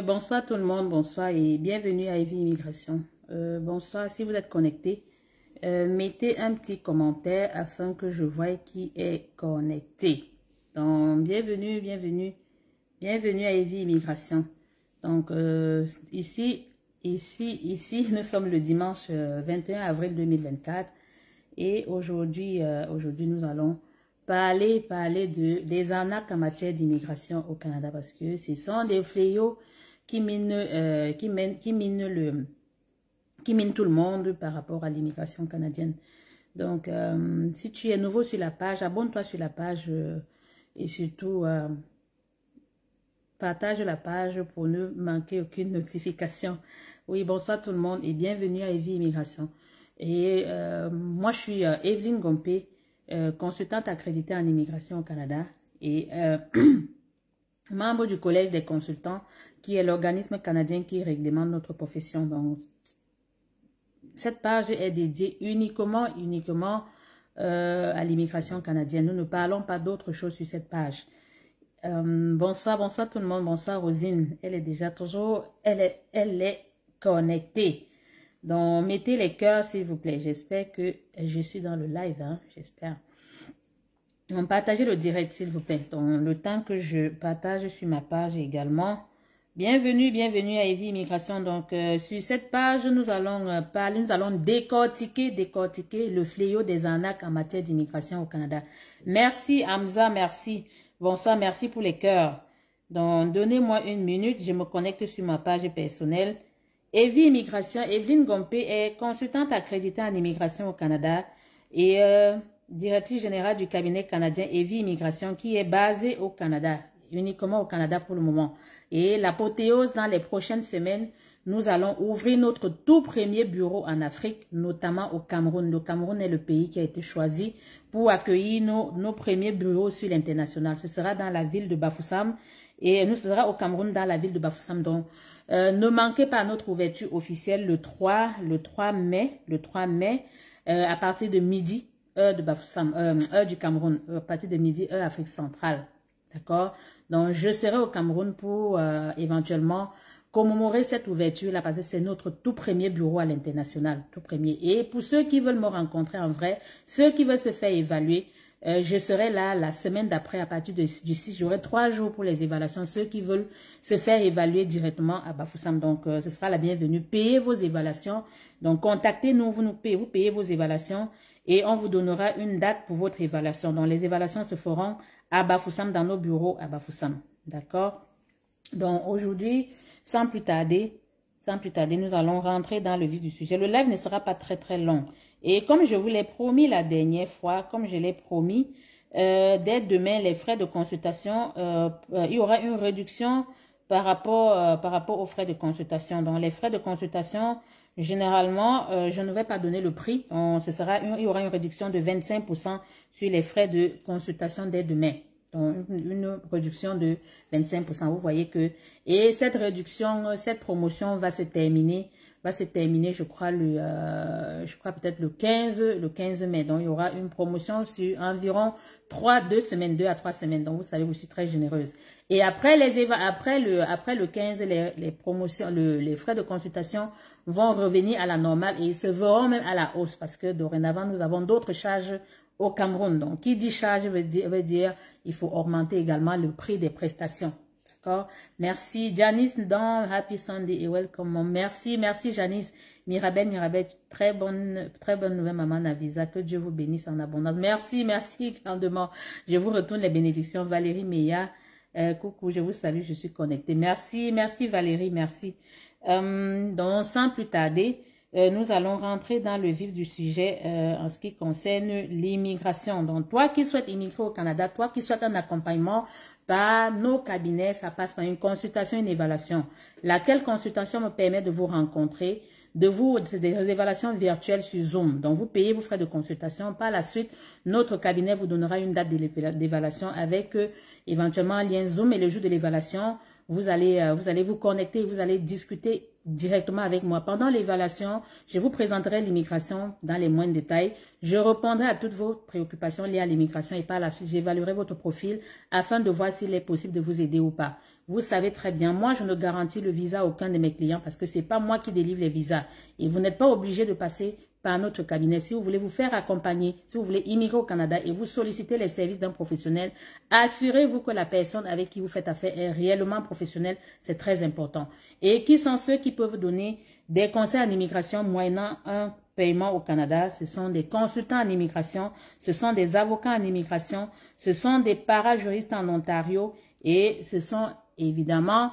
Bonsoir tout le monde, bonsoir et bienvenue à Evie Immigration. Bonsoir, si vous êtes connecté, mettez un petit commentaire afin que je voie qui est connecté. Donc, bienvenue à Evie Immigration. Donc, ici, nous sommes le dimanche 21 avril 2024 et aujourd'hui, nous allons parler des arnaques en matière d'immigration au Canada parce que ce sont des fléaux qui minent tout le monde par rapport à l'immigration canadienne. Donc, si tu es nouveau sur la page, abonne-toi sur la page et surtout partage la page pour ne manquer aucune notification. Oui, bonsoir tout le monde et bienvenue à Evie Immigration. Et moi, je suis Evelyne Gompé, consultante accréditée en immigration au Canada et membre du Collège des consultants, qui est l'organisme canadien qui réglemente notre profession. Donc, cette page est dédiée uniquement à l'immigration canadienne. Nous ne parlons pas d'autre chose sur cette page. Bonsoir tout le monde. Bonsoir Rosine. Elle est déjà toujours, elle est connectée. Donc, mettez les cœurs s'il vous plaît. J'espère que je suis dans le live, hein, j'espère. Donc, partagez le direct s'il vous plaît. Donc, le temps que je partage sur ma page également. Bienvenue à Evie Immigration. Donc, sur cette page, nous allons décortiquer le fléau des arnaques en matière d'immigration au Canada. Merci Hamza, merci. Bonsoir, merci pour les cœurs. Donc, donnez-moi une minute, je me connecte sur ma page personnelle. Evie Immigration, Evelyne Gompé est consultante accréditée en immigration au Canada et directrice générale du cabinet canadien Evie Immigration qui est basé au Canada, uniquement au Canada pour le moment. Et l'apothéose dans les prochaines semaines, nous allons ouvrir notre tout premier bureau en Afrique, notamment au Cameroun. Le Cameroun est le pays qui a été choisi pour accueillir nos premiers bureaux sur l'international. Ce sera dans la ville de Bafoussam et nous serons au Cameroun dans la ville de Bafoussam. Donc, ne manquez pas notre ouverture officielle le 3 mai, à partir de midi, heure de Bafoussam, heure du Cameroun, à partir de midi, heure Afrique centrale. D'accord? Donc, je serai au Cameroun pour éventuellement commémorer cette ouverture-là parce que c'est notre tout premier bureau à l'international, tout premier. Et pour ceux qui veulent me rencontrer en vrai, ceux qui veulent se faire évaluer, je serai là la semaine d'après à partir du 6. J'aurai 3 jours pour les évaluations. Ceux qui veulent se faire évaluer directement à Bafoussam. Donc, ce sera la bienvenue. Payez vos évaluations. Donc, contactez-nous, vous payez vos évaluations et on vous donnera une date pour votre évaluation. Donc, les évaluations se feront à Bafoussam, dans nos bureaux à Bafoussam. D'accord? Donc, aujourd'hui, sans plus tarder, nous allons rentrer dans le vif du sujet. Le live ne sera pas très long. Et comme je vous l'ai promis la dernière fois, dès demain, les frais de consultation, il y aura une réduction par rapport aux frais de consultation. Donc, les frais de consultation, généralement, je ne vais pas donner le prix. Il y aura une réduction de 25% sur les frais de consultation dès demain. Donc, une réduction de 25%. Vous voyez que, et cette promotion va se terminer, je crois, peut-être le 15 mai. Donc, il y aura une promotion sur environ 2 à 3 semaines. Donc, vous savez, je suis très généreuse. Et après le 15, les promotions, les frais de consultation vont revenir à la normale et ils se verront même à la hausse parce que dorénavant, nous avons d'autres charges au Cameroun. Donc, qui dit charge veut dire il faut augmenter également le prix des prestations. D'accord? Merci. Janice dans Happy Sunday et welcome. Merci Janice. Mirabel, très bonne nouvelle maman Navisa. Que Dieu vous bénisse en abondance. Merci grandement. Je vous retourne les bénédictions. Valérie Meya, coucou, je vous salue, je suis connectée. Merci Valérie, merci. Donc, sans plus tarder, nous allons rentrer dans le vif du sujet en ce qui concerne l'immigration. Donc, toi qui souhaites immigrer au Canada, toi qui souhaites un accompagnement par nos cabinets, ça passe par une consultation, une évaluation. Laquelle consultation me permet de vous rencontrer, des évaluations virtuelles sur Zoom. Donc, vous payez vos frais de consultation. Par la suite, notre cabinet vous donnera une date d'évaluation avec éventuellement un lien Zoom et le jour de l'évaluation, vous allez vous connecter, vous allez discuter directement avec moi. Pendant l'évaluation, je vous présenterai l'immigration dans les moindres détails. Je répondrai à toutes vos préoccupations liées à l'immigration et par la suite, j'évaluerai votre profil afin de voir s'il est possible de vous aider ou pas. Vous savez très bien, moi, je ne garantis le visa à aucun de mes clients parce que c'est pas moi qui délivre les visas. Et vous n'êtes pas obligé de passer par notre cabinet. Si vous voulez vous faire accompagner, si vous voulez immigrer au Canada et vous sollicitez les services d'un professionnel, assurez-vous que la personne avec qui vous faites affaire est réellement professionnelle. C'est très important. Et qui sont ceux qui peuvent donner des conseils en immigration moyennant un paiement au Canada? Ce sont des consultants en immigration, ce sont des avocats en immigration, ce sont des parajuristes en Ontario et ce sont évidemment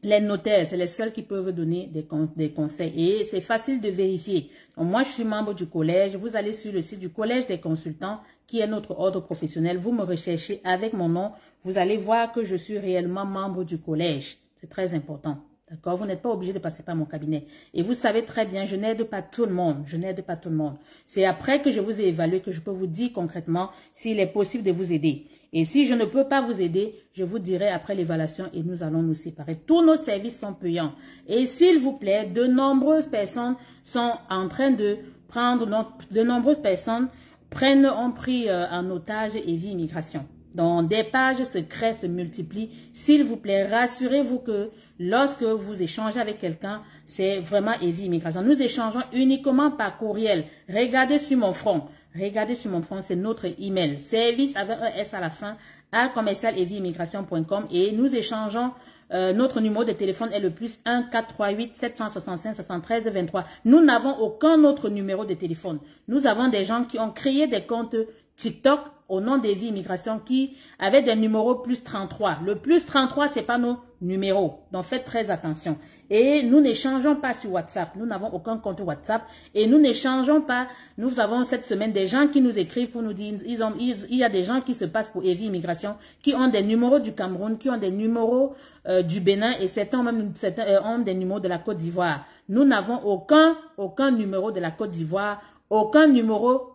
les notaires, c'est les seuls qui peuvent donner des conseils. Et c'est facile de vérifier. Donc, moi, je suis membre du collège. Vous allez sur le site du collège des consultants, qui est notre ordre professionnel. Vous me recherchez avec mon nom. Vous allez voir que je suis réellement membre du collège. C'est très important. D'accord? Vous n'êtes pas obligé de passer par mon cabinet. Et vous savez très bien, je n'aide pas tout le monde. Je n'aide pas tout le monde. C'est après que je vous ai évalué que je peux vous dire concrètement s'il est possible de vous aider. Et si je ne peux pas vous aider, je vous dirai après l'évaluation et nous allons nous séparer. Tous nos services sont payants. Et s'il vous plaît, de nombreuses personnes sont en train de prendre, de nombreuses personnes ont pris en otage Evie Immigration. Donc, des pages secrètes se multiplient. S'il vous plaît, rassurez-vous que lorsque vous échangez avec quelqu'un, c'est vraiment Evie Immigration. Nous échangeons uniquement par courriel. Regardez sur mon front. Regardez sur mon front, c'est notre email. Service avec un S à la fin, @commercialevieimmigration.com et nous échangeons. Notre numéro de téléphone est le plus 1 438 765 73 23. Nous n'avons aucun autre numéro de téléphone. Nous avons des gens qui ont créé des comptes TikTok au nom d'Evie Immigration qui avaient des numéros plus 33. Le plus 33, c'est pas nos numéros. Donc, faites très attention. Et nous n'échangeons pas sur WhatsApp. Nous n'avons aucun compte WhatsApp. Et nous n'échangeons pas. Nous avons cette semaine des gens qui nous écrivent pour nous dire, il y a des gens qui se passent pour Evie Immigration, qui ont des numéros du Cameroun, qui ont des numéros du Bénin et certains ont des numéros de la Côte d'Ivoire. Nous n'avons aucun numéro de la Côte d'Ivoire, aucun numéro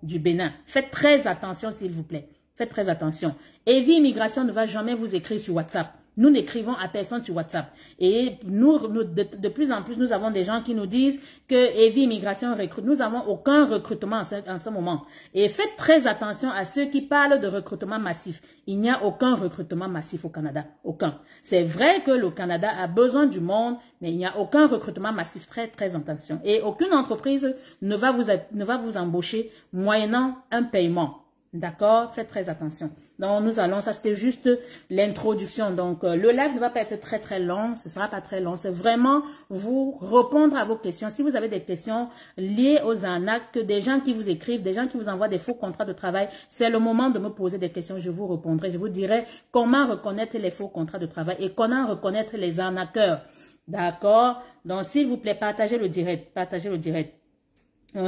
du Bénin. Faites très attention, s'il vous plaît. Faites très attention. Evie Immigration ne va jamais vous écrire sur WhatsApp. Nous n'écrivons à personne sur WhatsApp. Et de plus en plus, nous avons des gens qui nous disent que Evie Immigration recrute. Nous n'avons aucun recrutement en ce moment. Et faites très attention à ceux qui parlent de recrutement massif. Il n'y a aucun recrutement massif au Canada. Aucun. C'est vrai que le Canada a besoin du monde, mais il n'y a aucun recrutement massif. Très, très attention. Et aucune entreprise ne va vous embaucher moyennant un paiement. D'accord? Faites très attention. Donc, nous allons, ça c'était juste l'introduction. Donc, le live ne va pas être très très long, ce sera pas très long. C'est vraiment vous répondre à vos questions. Si vous avez des questions liées aux arnaques, des gens qui vous écrivent, des gens qui vous envoient des faux contrats de travail, c'est le moment de me poser des questions. Je vous répondrai. Je vous dirai comment reconnaître les faux contrats de travail et comment reconnaître les arnaqueurs. D'accord? Donc, s'il vous plaît, partagez le direct. Partagez le direct.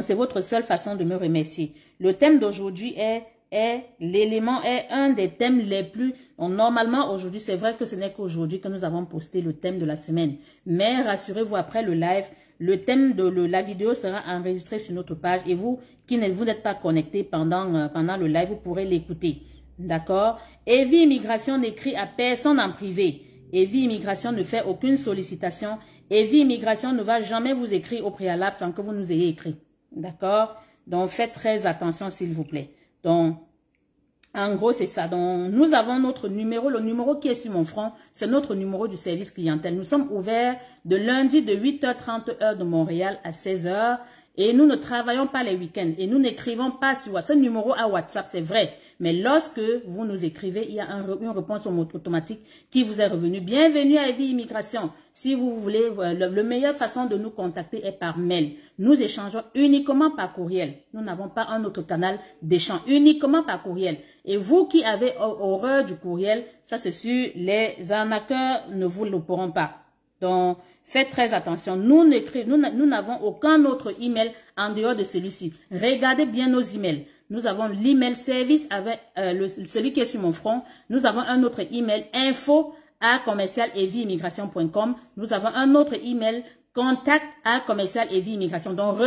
C'est votre seule façon de me remercier. Le thème d'aujourd'hui est un des thèmes les plus... Donc, normalement, aujourd'hui, c'est vrai que ce n'est qu'aujourd'hui que nous avons posté le thème de la semaine. Mais rassurez-vous, après le live, le thème de la vidéo sera enregistré sur notre page. Et vous, qui n'êtes pas connecté pendant le live, vous pourrez l'écouter. D'accord? Evie Immigration n'écrit à personne en privé. Evie Immigration ne fait aucune sollicitation. Evie Immigration ne va jamais vous écrire au préalable sans que vous nous ayez écrit. D'accord? Donc, faites très attention, s'il vous plaît. Donc, en gros, c'est ça. Donc, nous avons notre numéro. Le numéro qui est sur mon front, c'est notre numéro du service clientèle. Nous sommes ouverts de lundi de 8h30 heure de Montréal à 16h. Et nous ne travaillons pas les week-ends. Et nous n'écrivons pas sur WhatsApp. Ce numéro à WhatsApp, c'est vrai. Mais lorsque vous nous écrivez, il y a une réponse automatique qui vous est revenue. Bienvenue à Evie Immigration. Si vous voulez, la meilleure façon de nous contacter est par mail. Nous échangeons uniquement par courriel. Nous n'avons pas un autre canal d'échange, uniquement par courriel. Et vous qui avez horreur du courriel, ça c'est sûr, les arnaqueurs ne vous le pourront pas. Donc, faites très attention. Nous n'avons aucun autre email en dehors de celui-ci. Regardez bien nos emails. Nous avons l'email service avec celui qui est sur mon front. Nous avons un autre email info@commercialevieimmigration.com. Nous avons un autre email contact@commercialevieimmigration. Donc,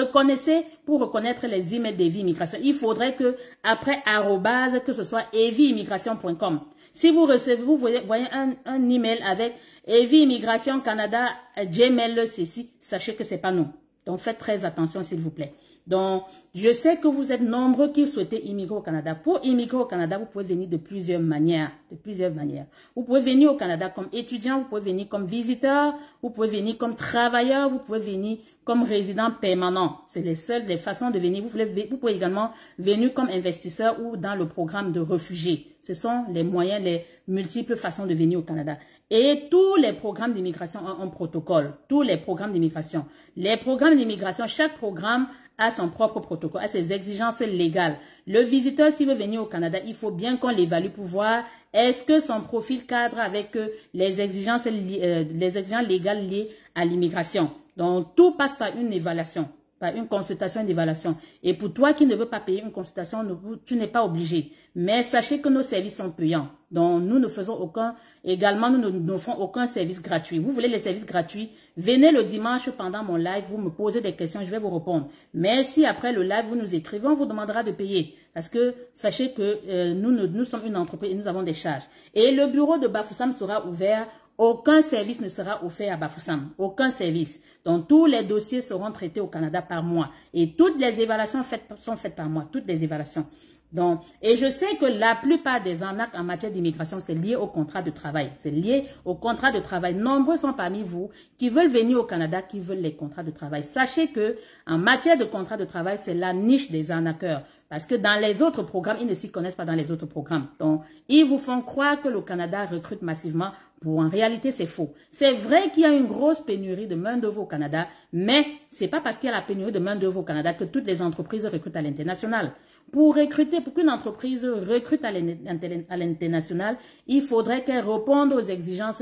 pour reconnaître les emails d'Evie Immigration, il faudrait que après @ que ce soit evieimmigration.com. Si vous recevez, vous voyez un email avec Evie Immigration Canada, Gmail, ceci, sachez que c'est pas nous. Donc faites très attention s'il vous plaît. Donc, je sais que vous êtes nombreux qui souhaitez immigrer au Canada. Pour immigrer au Canada, vous pouvez venir de plusieurs manières. Vous pouvez venir au Canada comme étudiant, vous pouvez venir comme visiteur, vous pouvez venir comme travailleur, vous pouvez venir comme résident permanent. C'est les façons de venir. Vous pouvez également venir comme investisseur ou dans le programme de réfugiés. Ce sont les moyens, les multiples façons de venir au Canada. Et tous les programmes d'immigration ont un protocole. Tous les programmes d'immigration. Les programmes d'immigration, chaque programme a son propre protocole, a ses exigences légales. Le visiteur, s'il veut venir au Canada, il faut bien qu'on l'évalue pour voir est-ce que son profil cadre avec les exigences légales liées à l'immigration. Donc, tout passe par une évaluation, par une consultation d'évaluation. Et pour toi qui ne veux pas payer une consultation, tu n'es pas obligé. Mais sachez que nos services sont payants. Donc, nous ne faisons nous ne ferons aucun service gratuit. Vous voulez les services gratuits? Venez le dimanche pendant mon live, vous me posez des questions, je vais vous répondre. Mais si après le live, vous nous écrivez, on vous demandera de payer. Parce que sachez que nous sommes une entreprise et nous avons des charges. Et le bureau de Bafoussam sera ouvert. Aucun service ne sera offert à Bafoussam. Aucun service. Donc, tous les dossiers seront traités au Canada par mois. Et toutes les évaluations sont faites par mois. Toutes les évaluations. Donc, et je sais que la plupart des arnaques en matière d'immigration, c'est lié au contrat de travail. C'est lié au contrat de travail. Nombreux sont parmi vous qui veulent venir au Canada, qui veulent les contrats de travail. Sachez que en matière de contrat de travail, c'est la niche des arnaqueurs. Parce que dans les autres programmes, ils ne s'y connaissent pas dans les autres programmes. Donc, ils vous font croire que le Canada recrute massivement. En réalité, c'est faux. C'est vrai qu'il y a une grosse pénurie de main-d'œuvre au Canada, mais c'est pas parce qu'il y a la pénurie de main-d'œuvre au Canada que toutes les entreprises recrutent à l'international. Pour qu'une entreprise recrute à l'international, il faudrait qu'elle réponde aux exigences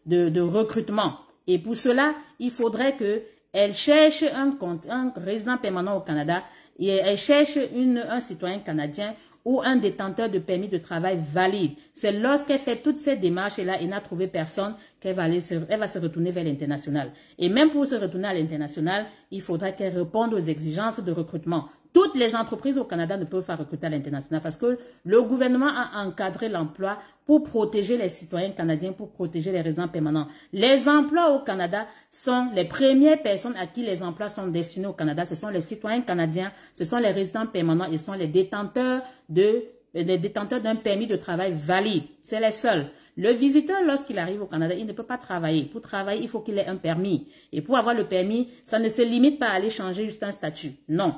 de recrutement. Et pour cela, il faudrait qu'elle cherche un résident permanent au Canada et elle cherche un citoyen canadien ou un détenteur de permis de travail valide. C'est lorsqu'elle fait toutes ces démarches-là et n'a trouvé personne qu'elle va se retourner vers l'international. Et même pour se retourner à l'international, il faudra qu'elle réponde aux exigences de recrutement. Toutes les entreprises au Canada ne peuvent pas recruter à l'international parce que le gouvernement a encadré l'emploi pour protéger les citoyens canadiens, pour protéger les résidents permanents. Les emplois au Canada sont les premières personnes à qui les emplois sont destinés au Canada. Ce sont les citoyens canadiens, ce sont les résidents permanents et ce sont les détenteurs d'un permis de travail valide. C'est les seuls. Le visiteur, lorsqu'il arrive au Canada, il ne peut pas travailler. Pour travailler, il faut qu'il ait un permis. Et pour avoir le permis, ça ne se limite pas à aller changer juste un statut. Non.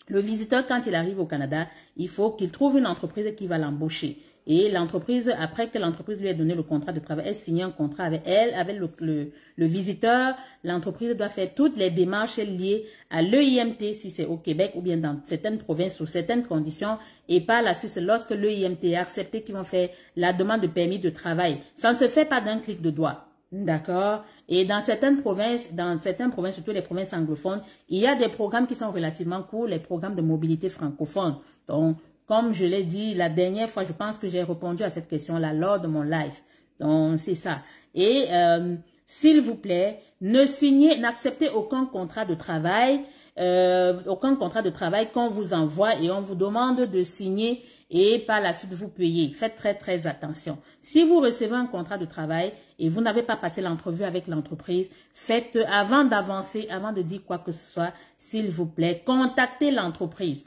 Le visiteur, quand il arrive au Canada, il faut qu'il trouve une entreprise qui va l'embaucher. Et l'entreprise, après que l'entreprise lui ait donné le contrat de travail, elle signe un contrat avec elle, avec le visiteur. L'entreprise doit faire toutes les démarches liées à l'EIMT, si c'est au Québec ou bien dans certaines provinces sous certaines conditions. Et par la suite, lorsque l'EIMT est accepté, qu'ils vont faire la demande de permis de travail. Ça ne se fait pas d'un clic de doigt. D'accord? Et dans certaines provinces, surtout les provinces anglophones, il y a des programmes qui sont relativement courts, les programmes de mobilité francophone. Donc, comme je l'ai dit la dernière fois, je pense que j'ai répondu à cette question-là lors de mon live. Donc, c'est ça. Et s'il vous plaît, n'acceptez aucun contrat de travail, qu'on vous envoie et on vous demande de signer et par la suite vous payez. Faites très très attention. Si vous recevez un contrat de travail et vous n'avez pas passé l'entrevue avec l'entreprise, faites avant d'avancer, avant de dire quoi que ce soit, s'il vous plaît, contactez l'entreprise.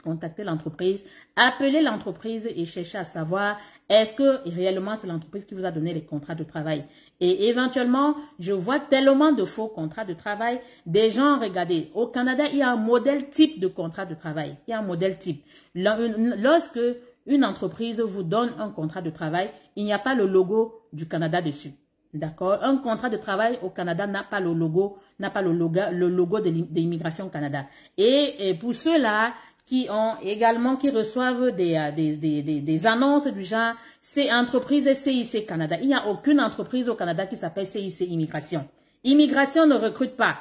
Appelez l'entreprise et cherchez à savoir est-ce que réellement c'est l'entreprise qui vous a donné les contrats de travail. Et éventuellement, je vois tellement de faux contrats de travail. Des gens, regardez, au Canada, il y a un modèle type de contrat de travail. Il y a un modèle type. Lorsque une entreprise vous donne un contrat de travail, il n'y a pas le logo du Canada dessus. D'accord? Un contrat de travail au Canada n'a pas le logo de l'Immigration Canada. Et pour ceux-là qui reçoivent des annonces du genre c'est entreprise CIC Canada. Il n'y a aucune entreprise au Canada qui s'appelle CIC Immigration. Immigration ne recrute pas.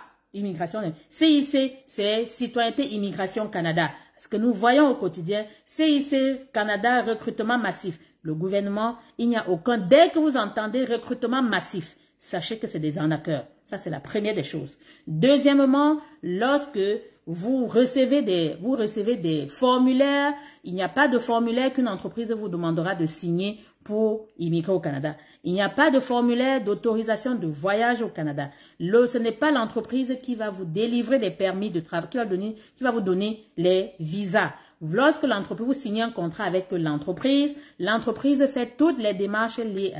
CIC, c'est Citoyenneté Immigration Canada. Ce que nous voyons au quotidien, CIC Canada, recrutement massif. Le gouvernement, il n'y a aucun. Dès que vous entendez recrutement massif, sachez que c'est des arnaqueurs. Ça, c'est la première des choses. Deuxièmement, lorsque vous recevez des formulaires, il n'y a pas de formulaire qu'une entreprise vous demandera de signer pour immigrer au Canada. Il n'y a pas de formulaire d'autorisation de voyage au Canada. Ce n'est pas l'entreprise qui va vous délivrer des permis de travail, qui va vous donner les visas. Lorsque l'entreprise, vous signez un contrat avec l'entreprise fait toutes les démarches liées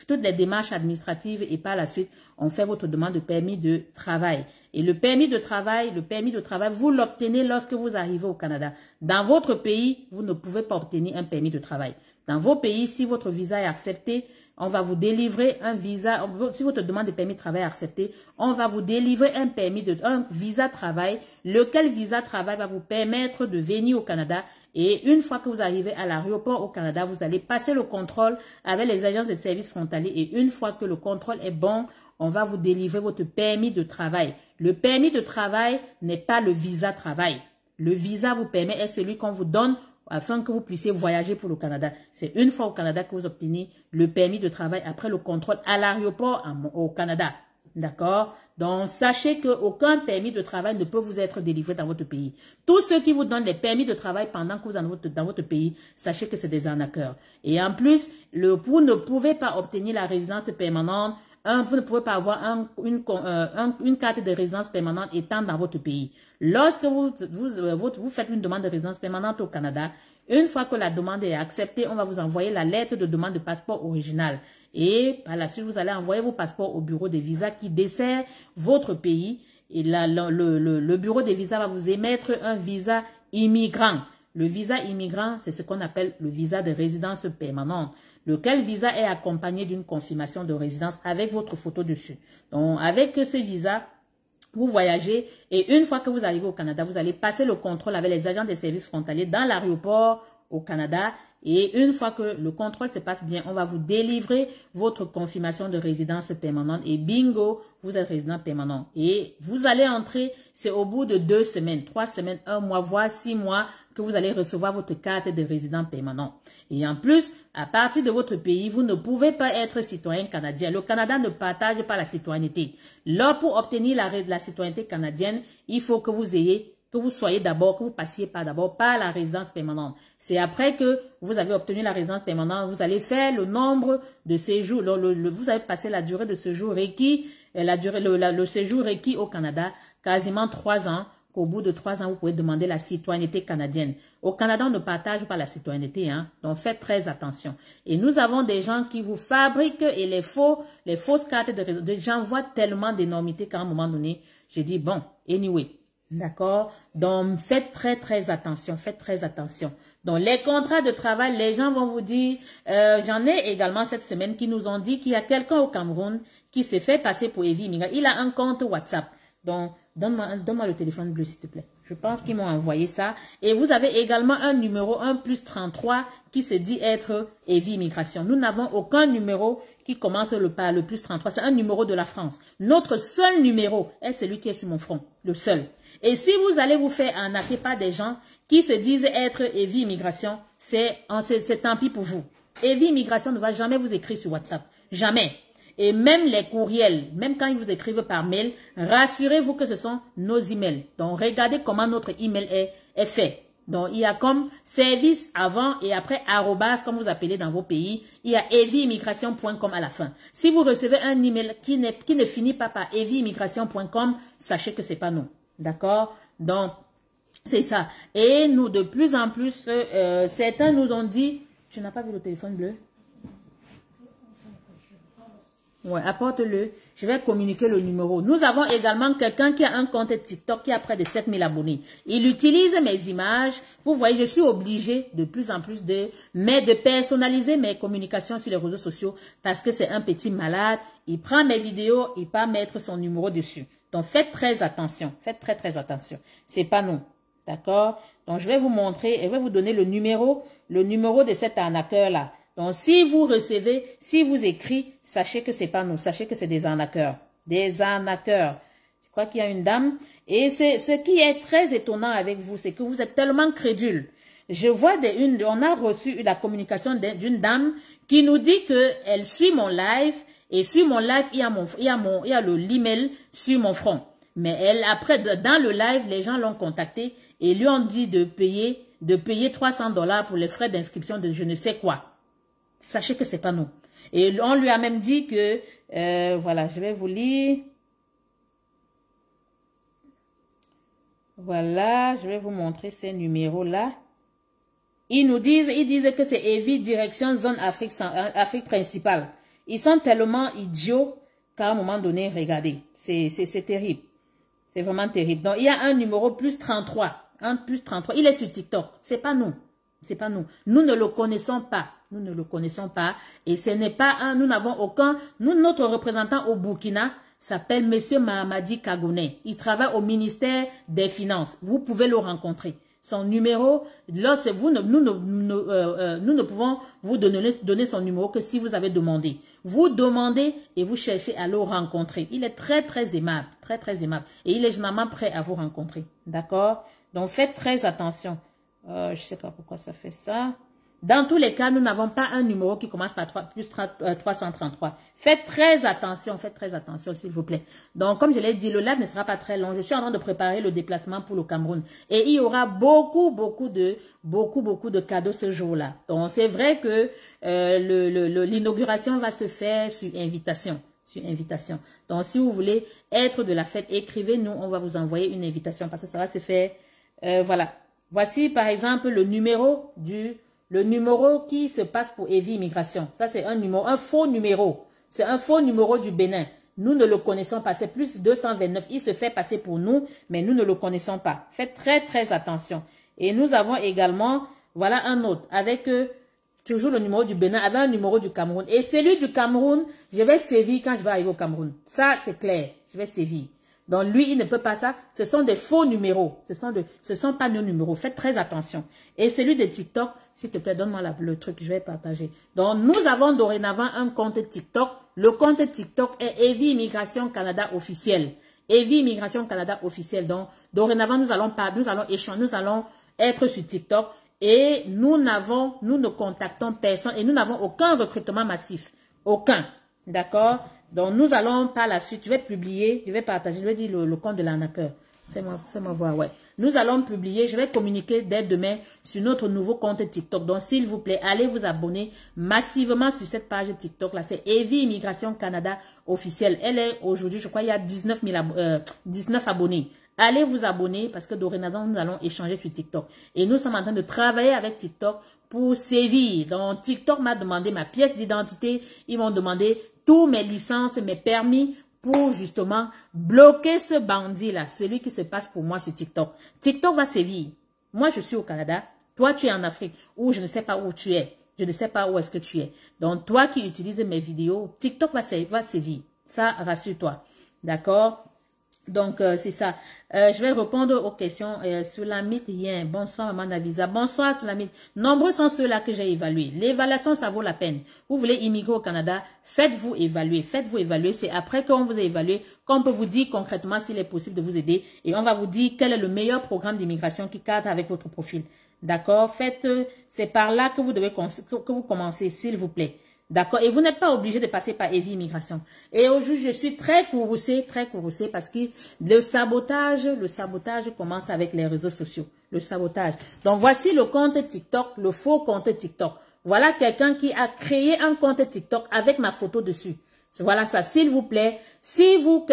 toutes les démarches administratives et par la suite, on fait votre demande de permis de travail. Et le permis de travail, vous l'obtenez lorsque vous arrivez au Canada. Dans votre pays, vous ne pouvez pas obtenir un permis de travail. Dans vos pays, si votre visa est accepté, on va vous délivrer un visa. Si votre demande de permis de travail est acceptée, on va vous délivrer un visa travail, lequel visa travail va vous permettre de venir au Canada. Et une fois que vous arrivez à l'aéroport au Canada, vous allez passer le contrôle avec les agences de services frontaliers. Et une fois que le contrôle est bon, on va vous délivrer votre permis de travail. Le permis de travail n'est pas le visa travail. Le visa vous permet, est celui qu'on vous donne afin que vous puissiez voyager pour le Canada. C'est une fois au Canada que vous obtenez le permis de travail après le contrôle à l'aéroport au Canada. D'accord? Donc, sachez qu'aucun permis de travail ne peut vous être délivré dans votre pays. Tous ceux qui vous donnent des permis de travail pendant que vous êtes dans votre pays, sachez que c'est des arnaqueurs. Et en plus, vous ne pouvez pas obtenir la résidence permanente. Vous ne pouvez pas avoir une carte de résidence permanente étant dans votre pays. Lorsque vous faites une demande de résidence permanente au Canada, une fois que la demande est acceptée, on va vous envoyer la lettre de demande de passeport original. Et par la suite, vous allez envoyer vos passeports au bureau des visas qui dessert votre pays. Et le bureau des visas va vous émettre un visa immigrant. Le visa immigrant, c'est ce qu'on appelle le visa de résidence permanente, lequel visa est accompagné d'une confirmation de résidence avec votre photo dessus. Donc, avec ce visa, vous voyagez et une fois que vous arrivez au Canada, vous allez passer le contrôle avec les agents des services frontaliers dans l'aéroport au Canada. Et une fois que le contrôle se passe bien, on va vous délivrer votre confirmation de résidence permanente. Et bingo, vous êtes résident permanent. Et vous allez entrer, c'est au bout de 2 semaines, 3 semaines, 1 mois, voire 6 mois, que vous allez recevoir votre carte de résident permanent. Et en plus, à partir de votre pays, vous ne pouvez pas être citoyen canadien. Le Canada ne partage pas la citoyenneté. Là, pour obtenir la citoyenneté canadienne, il faut que vous soyez d'abord, que vous passiez d'abord par la résidence permanente. C'est après que vous avez obtenu la résidence permanente, vous allez faire le nombre de séjours, vous avez passé la durée de séjour requis, le séjour requis au Canada, quasiment 3 ans, qu'au bout de 3 ans, vous pouvez demander la citoyenneté canadienne. Au Canada, on ne partage pas la citoyenneté, hein, donc faites très attention. Et nous avons des gens qui vous fabriquent et les fausses cartes de résidence. J'en vois tellement d'énormités qu'à un moment donné, j'ai dit, bon, anyway. D'accord? Donc, faites très attention, faites très attention. Donc, les contrats de travail, les gens vont vous dire, j'en ai également cette semaine qui nous ont dit qu'il y a quelqu'un au Cameroun qui s'est fait passer pour Evie Migra. Il a un compte WhatsApp. Donc, donne-moi le téléphone bleu, s'il te plaît. Je pense qu'ils m'ont envoyé ça. Et vous avez également un numéro, un +33, qui se dit être Evie Immigration. Nous n'avons aucun numéro qui commence par le +33. C'est un numéro de la France. Notre seul numéro est celui qui est sur mon front. Le seul. Et si vous allez vous faire arnaquer par des gens qui se disent être Evie Immigration, c'est tant pis pour vous. Evie Immigration ne va jamais vous écrire sur WhatsApp. Jamais. Et même les courriels, même quand ils vous écrivent par mail, rassurez-vous que ce sont nos emails. Donc, regardez comment notre email est fait. Donc, il y a comme service avant et après arrobas, comme vous appelez dans vos pays. Il y a eviimmigration.com à la fin. Si vous recevez un email qui ne finit pas par eviimmigration.com, sachez que c'est pas nous. D'accord? Donc, c'est ça. Et nous, de plus en plus, certains nous ont dit, tu n'as pas vu le téléphone bleu? Ouais, apporte-le. Je vais communiquer le numéro. Nous avons également quelqu'un qui a un compte TikTok qui a près de 7000 abonnés. Il utilise mes images. Vous voyez, je suis obligée de plus en plus de personnaliser mes communications sur les réseaux sociaux parce que c'est un petit malade. Il prend mes vidéos, il peut mettre son numéro dessus. Donc, faites très attention. Faites très attention. C'est pas nous. D'accord? Donc, je vais vous montrer et je vais vous donner le numéro de cet arnaqueur-là. Donc, si vous recevez, si vous écrit, sachez que c'est pas nous, sachez que c'est des arnaqueurs. Des arnaqueurs. Je crois qu'il y a une dame. Et ce qui est très étonnant avec vous, c'est que vous êtes tellement crédule. Je vois on a reçu la communication d'une dame qui nous dit qu'elle suit mon live Et sur mon live, il y a l'email sur mon front. Mais elle, après, dans le live, les gens l'ont contacté et lui ont dit de payer $300 pour les frais d'inscription de je ne sais quoi. Sachez que c'est pas nous. Et on lui a même dit que, voilà, je vais vous lire. Voilà, je vais vous montrer ces numéros-là. Ils disent que c'est Evie direction zone Afrique principale. Ils sont tellement idiots qu'à un moment donné, regardez, c'est terrible. C'est vraiment terrible. Donc, il y a un numéro plus 33. Un plus 33. Il est sur TikTok. C'est pas nous. C'est pas nous. Nous ne le connaissons pas. Nous ne le connaissons pas. Et ce n'est pas un, nous n'avons aucun, notre représentant au Burkina s'appelle Monsieur Mahamadi Kagone. Il travaille au ministère des Finances. Vous pouvez le rencontrer. Son numéro, nous ne pouvons vous donner son numéro que si vous avez demandé. Vous demandez et vous cherchez à le rencontrer. Il est très, très aimable. Très, très aimable. Et il est généralement prêt à vous rencontrer. D'accord? Donc, faites très attention. Je ne sais pas pourquoi ça fait ça. Dans tous les cas, nous n'avons pas un numéro qui commence par 333. Faites très attention, s'il vous plaît. Donc, comme je l'ai dit, le live ne sera pas très long. Je suis en train de préparer le déplacement pour le Cameroun. Et il y aura beaucoup de cadeaux ce jour-là. Donc, c'est vrai que l'inauguration va se faire sur invitation. Donc, si vous voulez être de la fête, écrivez-nous. On va vous envoyer une invitation parce que ça va se faire. Voilà. Voici, par exemple, le numéro qui se passe pour Evie Immigration. Ça, c'est un faux numéro. C'est un faux numéro du Bénin. Nous ne le connaissons pas. C'est plus 229. Il se fait passer pour nous, mais nous ne le connaissons pas. Faites très, très attention. Et nous avons également, voilà un autre, avec toujours le numéro du Bénin, avec un numéro du Cameroun. Et celui du Cameroun, je vais sévir quand je vais arriver au Cameroun. Ça, c'est clair. Je vais sévir. Donc, lui, il ne peut pas ça. Ce sont des faux numéros. Ce sont pas nos numéros. Faites très attention. Et celui de TikTok, s'il te plaît, donne-moi le truc, je vais partager. Donc, nous avons dorénavant un compte TikTok. Le compte TikTok est Evie Immigration Canada officiel. Evie Immigration Canada officiel. Donc, dorénavant, nous allons être sur TikTok. Et nous ne contactons personne. Et nous n'avons aucun recrutement massif. Aucun. D'accord? Donc, nous allons par la suite, je vais publier, je vais partager, je vais dire le compte de l'arnaqueur. Fais-moi voir, ouais. Nous allons publier, je vais communiquer dès demain sur notre nouveau compte TikTok. Donc, s'il vous plaît, allez vous abonner massivement sur cette page TikTok. Là, c'est Evie Immigration Canada officielle. Elle est aujourd'hui, je crois, il y a 19 abonnés. Allez vous abonner parce que dorénavant, nous allons échanger sur TikTok. Et nous sommes en train de travailler avec TikTok pour sévir. Donc, TikTok m'a demandé ma pièce d'identité. Ils m'ont demandé tous mes licences, mes permis pour justement bloquer ce bandit-là, celui qui se passe pour moi sur TikTok. TikTok va sévir. Moi, je suis au Canada. Toi, tu es en Afrique ou je ne sais pas où tu es. Je ne sais pas où est-ce que tu es. Donc, toi qui utilises mes vidéos, TikTok va sévir. Ça, rassure-toi. D'accord? Donc, c'est ça. Je vais répondre aux questions. Sulamit Yen, bonsoir Maman Nabisa. Bonsoir Sulamit. Nombreux sont ceux-là que j'ai évalués. L'évaluation, ça vaut la peine. Vous voulez immigrer au Canada, faites-vous évaluer. Faites-vous évaluer. C'est après qu'on vous a évalué qu'on peut vous dire concrètement s'il est possible de vous aider. Et on va vous dire quel est le meilleur programme d'immigration qui cadre avec votre profil. D'accord? Faites, c'est par là que vous devez que vous commencez, s'il vous plaît. D'accord? Et vous n'êtes pas obligé de passer par Evie Immigration. Et aujourd'hui, je suis très courroucée parce que le sabotage commence avec les réseaux sociaux. Le sabotage. Donc, voici le compte TikTok, le faux compte TikTok. Voilà quelqu'un qui a créé un compte TikTok avec ma photo dessus. Voilà ça, s'il vous plaît. Si vous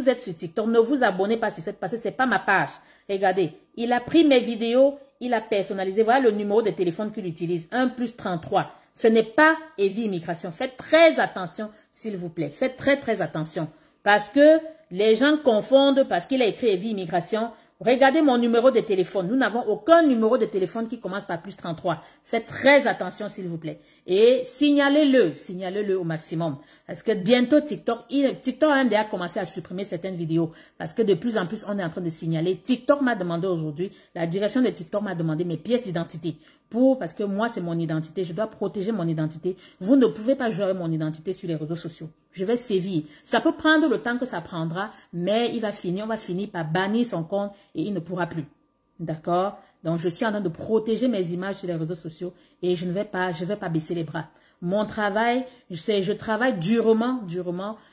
êtes sur TikTok, ne vous abonnez pas sur cette parce que c'est pas ma page. Regardez, il a pris mes vidéos, il a personnalisé. Voilà le numéro de téléphone qu'il utilise, 1+33. Ce n'est pas Evie Immigration. Faites très attention, s'il vous plaît. Faites très, très attention. Parce que les gens confondent parce qu'il a écrit Evie Immigration. Regardez mon numéro de téléphone. Nous n'avons aucun numéro de téléphone qui commence par +33. Faites très attention, s'il vous plaît. Et signalez-le au maximum. Parce que bientôt, TikTok a déjà commencé à supprimer certaines vidéos. Parce que de plus en plus, on est en train de signaler. TikTok m'a demandé aujourd'hui, la direction de TikTok m'a demandé mes pièces d'identité. Parce que moi, c'est mon identité. Je dois protéger mon identité. Vous ne pouvez pas gérer mon identité sur les réseaux sociaux. Je vais sévir. Ça peut prendre le temps que ça prendra, mais on va finir par bannir son compte et il ne pourra plus. D'accord? Donc, je suis en train de protéger mes images sur les réseaux sociaux et je ne vais pas baisser les bras. Mon travail, je travaille durement.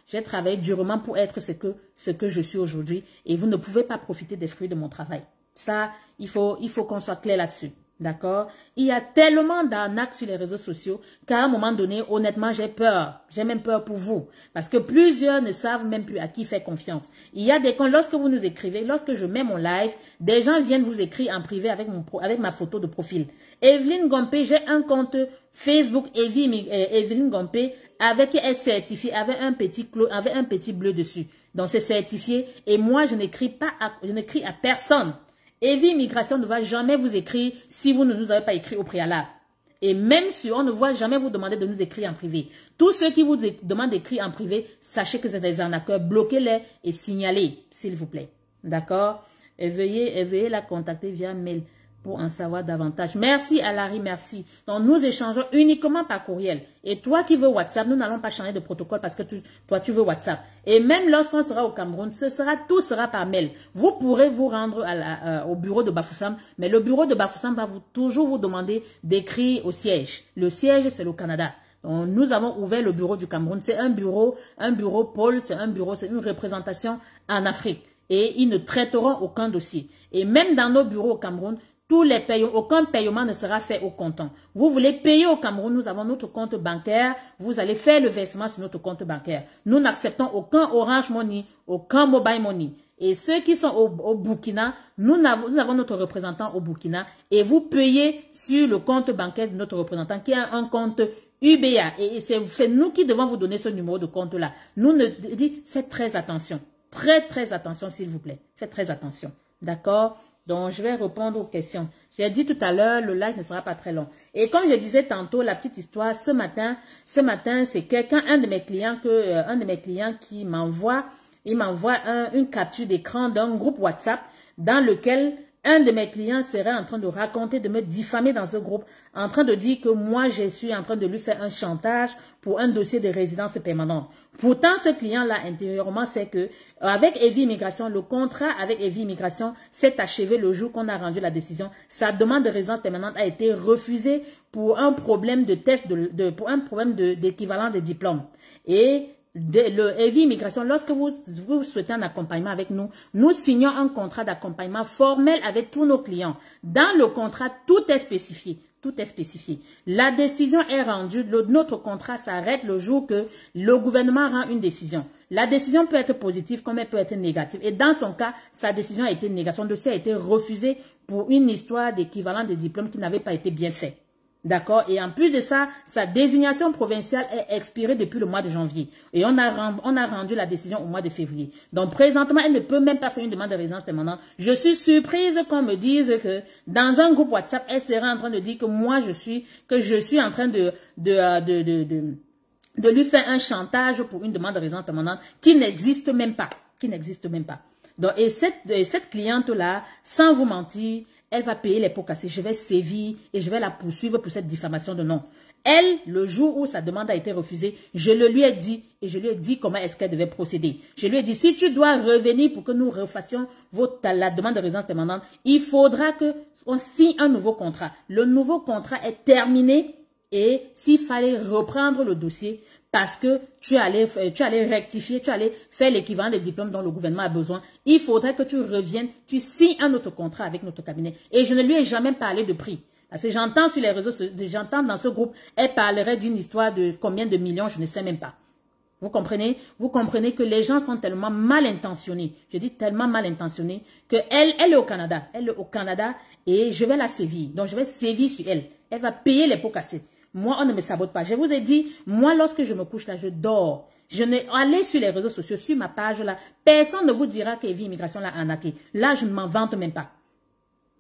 J'ai travaillé durement pour être ce que je suis aujourd'hui. Et vous ne pouvez pas profiter des fruits de mon travail. Ça, il faut qu'on soit clair là-dessus. D'accord? Il y a tellement d'arnaques sur les réseaux sociaux qu'à un moment donné, honnêtement, j'ai peur. J'ai même peur pour vous. Parce que plusieurs ne savent même plus à qui faire confiance. Il y a des comptes, lorsque vous nous écrivez, lorsque je mets mon live, des gens viennent vous écrire en privé avec ma photo de profil. Evelyne Gompé, j'ai un compte Facebook Evelyne Gompé avec elle certifiée, avec un petit bleu dessus. Donc c'est certifié et moi je n'écris à personne. Evie Immigration ne va jamais vous écrire si vous ne nous avez pas écrit au préalable. Et même si on ne va jamais vous demander de nous écrire en privé. Tous ceux qui vous demandent d'écrire en privé, sachez que c'est des arnaqueurs. Bloquez-les et signalez, s'il vous plaît. D'accord? Et veuillez la contacter via mail pour en savoir davantage. Merci Alary, merci. Donc nous échangeons uniquement par courriel. Et toi qui veux WhatsApp, nous n'allons pas changer de protocole parce que toi tu veux WhatsApp. Et même lorsqu'on sera au Cameroun, tout sera par mail. Vous pourrez vous rendre au bureau de Bafoussam, mais le bureau de Bafoussam va toujours vous demander d'écrire au siège. Le siège, c'est le Canada. Donc, nous avons ouvert le bureau du Cameroun. C'est un bureau pôle, c'est une représentation en Afrique. Et ils ne traiteront aucun dossier. Et même dans nos bureaux au Cameroun, aucun paiement ne sera fait au comptant. Vous voulez payer au Cameroun, nous avons notre compte bancaire, vous allez faire le versement sur notre compte bancaire. Nous n'acceptons aucun Orange Money, aucun Mobile Money. Et ceux qui sont au Burkina, nous avons notre représentant au Burkina et vous payez sur le compte bancaire de notre représentant qui a un compte UBA. Et c'est nous qui devons vous donner ce numéro de compte-là. Faites très attention. Très attention s'il vous plaît. Faites très attention. D'accord? Donc, je vais répondre aux questions. J'ai dit tout à l'heure, le live ne sera pas très long. Et comme je disais tantôt, la petite histoire, ce matin, c'est un de mes clients qui m'envoie, une capture d'écran d'un groupe WhatsApp dans lequel un de mes clients serait en train de raconter, de me diffamer dans ce groupe, en train de dire que moi, je suis en train de lui faire un chantage pour un dossier de résidence permanente. Pourtant, ce client-là, intérieurement, c'est que avec Evie Immigration, le contrat avec Evie Immigration s'est achevé le jour qu'on a rendu la décision. Sa demande de résidence permanente a été refusée pour un problème de test, pour un problème d'équivalent de diplôme. Et le Evie Immigration, lorsque vous souhaitez un accompagnement avec nous, nous signons un contrat d'accompagnement formel avec tous nos clients. Dans le contrat, tout est spécifié. Tout est spécifié. La décision est rendue, notre contrat s'arrête le jour que le gouvernement rend une décision. La décision peut être positive comme elle peut être négative. Et dans son cas, sa décision a été négative. Son dossier a été refusé pour une histoire d'équivalent de diplôme qui n'avait pas été bien fait. D'accord? Et en plus de ça, sa désignation provinciale est expirée depuis le mois de janvier. Et on a rendu la décision au mois de février. Donc, présentement, elle ne peut même pas faire une demande de résidence permanente. Je suis surprise qu'on me dise que dans un groupe WhatsApp, elle serait en train de dire que moi, je suis en train de lui faire un chantage pour une demande de résidence permanente qui n'existe même pas. Donc, et cette cliente-là, sans vous mentir, elle va payer les pots cassés. Je vais sévir et je vais la poursuivre pour cette diffamation de nom. Elle, le jour où sa demande a été refusée, je le lui ai dit et je lui ai dit comment est-ce qu'elle devait procéder. Je lui ai dit, si tu dois revenir pour que nous refassions la demande de résidence permanente, il faudra qu'on signe un nouveau contrat. Le nouveau contrat est terminé et s'il fallait reprendre le dossier, parce que tu allais rectifier, tu allais faire l'équivalent des diplômes dont le gouvernement a besoin. Il faudrait que tu reviennes, tu signes un autre contrat avec notre cabinet. Et je ne lui ai jamais parlé de prix. Parce que j'entends sur les réseaux, j'entends dans ce groupe, elle parlerait d'une histoire de combien de millions, je ne sais même pas. Vous comprenez? Vous comprenez que les gens sont tellement mal intentionnés. Je dis tellement mal intentionnés que elle est au Canada. Elle est au Canada et je vais la sévir. Donc je vais sévir sur elle. Elle va payer les pots cassés. Moi, on ne me sabote pas. Je vous ai dit, moi, lorsque je me couche là, je dors. Je n'ai allé sur les réseaux sociaux, sur ma page là. Personne ne vous dira qu'Evie Immigration l'a arnaqué. Là, je ne m'en vante même pas.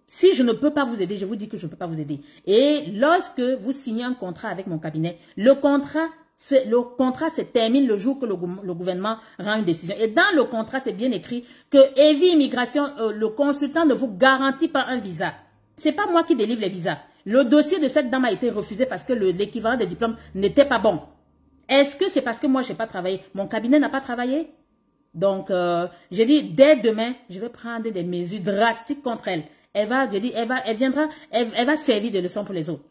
Si je ne peux pas vous aider, je vous dis que je ne peux pas vous aider. Et lorsque vous signez un contrat avec mon cabinet, le contrat se termine le jour que le gouvernement rend une décision. Et dans le contrat, c'est bien écrit que Evie Immigration, le consultant ne vous garantit pas un visa. C'est pas moi qui délivre les visas. Le dossier de cette dame a été refusé parce que l'équivalent des diplômes n'était pas bon. Est-ce que c'est parce que moi, je n'ai pas travaillé? Mon cabinet n'a pas travaillé? Donc, j'ai dit, dès demain, je vais prendre des mesures drastiques contre elle. elle va, je dis, elle va servir de leçon pour les autres.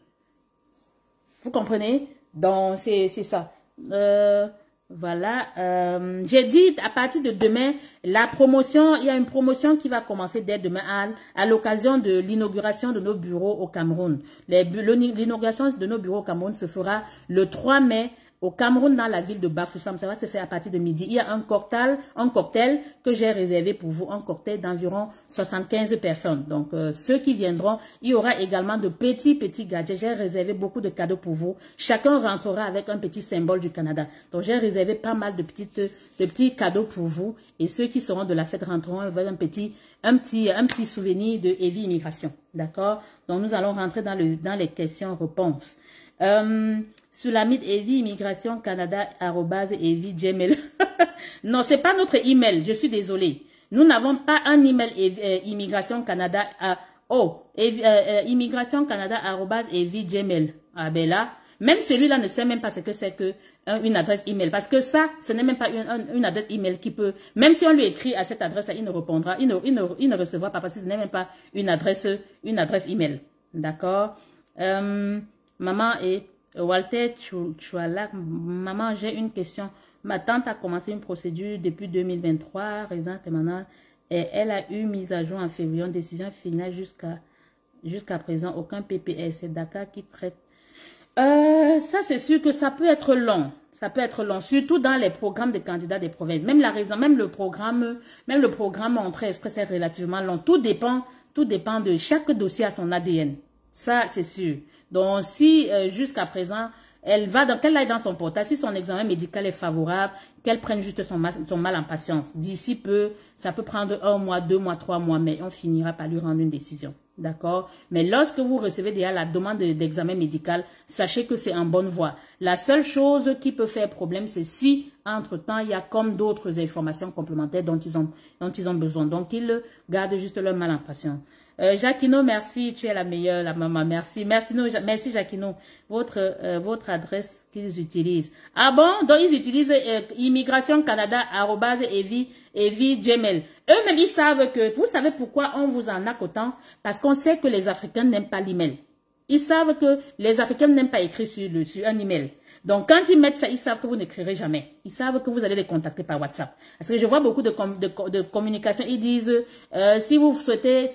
Vous comprenez? Donc, c'est ça. Voilà. J'ai dit, à partir de demain, la promotion, il y a une promotion qui va commencer dès demain à l'occasion de l'inauguration de nos bureaux au Cameroun. L'inauguration de nos bureaux au Cameroun se fera le 3 mai. Au Cameroun, dans la ville de Bafoussam, ça va se faire à partir de midi. Il y a un cocktail que j'ai réservé pour vous, un cocktail d'environ 75 personnes. Donc, ceux qui viendront, il y aura également de petits gadgets. J'ai réservé beaucoup de cadeaux pour vous. Chacun rentrera avec un petit symbole du Canada. Donc, j'ai réservé pas mal de petits cadeaux pour vous. Et ceux qui seront de la fête rentreront avec un petit souvenir de Evie Immigration. D'accord? Donc, nous allons rentrer dans les questions-réponses. Sulamite Evie Immigration Canada @Evie Gmail. Non, c'est pas notre email. Je suis désolée. Nous n'avons pas un email Immigration Canada. Immigration Canada @Evie Gmail. Ah ben là, même celui-là ne sait même pas ce que c'est que une adresse email, parce que ça, ce n'est même pas une adresse email qui peut, même si on lui écrit à cette adresse, il ne répondra, il ne recevra pas parce que ce n'est même pas une adresse email. D'accord? Maman et Walter Chouala, maman, j'ai une question. Ma tante a commencé une procédure depuis 2023, résidence permanente, et elle a eu mise à jour en février, décision finale jusqu'à présent, aucun PPS. C'est Dakar qui traite. Ça, c'est sûr que ça peut être long. Ça peut être long, surtout dans les programmes de candidats des provinces. Même le programme entrée express est relativement long. Tout dépend de chaque dossier à son ADN. Ça, c'est sûr. Donc, si jusqu'à présent, qu'elle aille dans son portail, si son examen médical est favorable, qu'elle prenne juste son mal en patience. D'ici peu, ça peut prendre 1 mois, 2 mois, 3 mois, mais on finira par lui rendre une décision. D'accord? Mais lorsque vous recevez déjà la demande d'examen médical, sachez que c'est en bonne voie. La seule chose qui peut faire problème, c'est si, entre-temps, il y a comme d'autres informations complémentaires dont ils ont besoin. Donc, ils gardent juste leur mal en patience. Jacquino, merci, tu es la meilleure, la maman, merci. Merci Jacquino, votre adresse qu'ils utilisent. Ah bon? Donc ils utilisent Immigration Canada @Evie Gmail. Eux-mêmes, ils savent que, vous savez pourquoi on vous en a qu'autant? Parce qu'on sait que les Africains n'aiment pas l'email. Ils savent que les Africains n'aiment pas écrire sur un email. Donc, quand ils mettent ça, ils savent que vous n'écrirez jamais. Ils savent que vous allez les contacter par WhatsApp. Parce que je vois beaucoup de communication. Ils disent, si vous souhaitez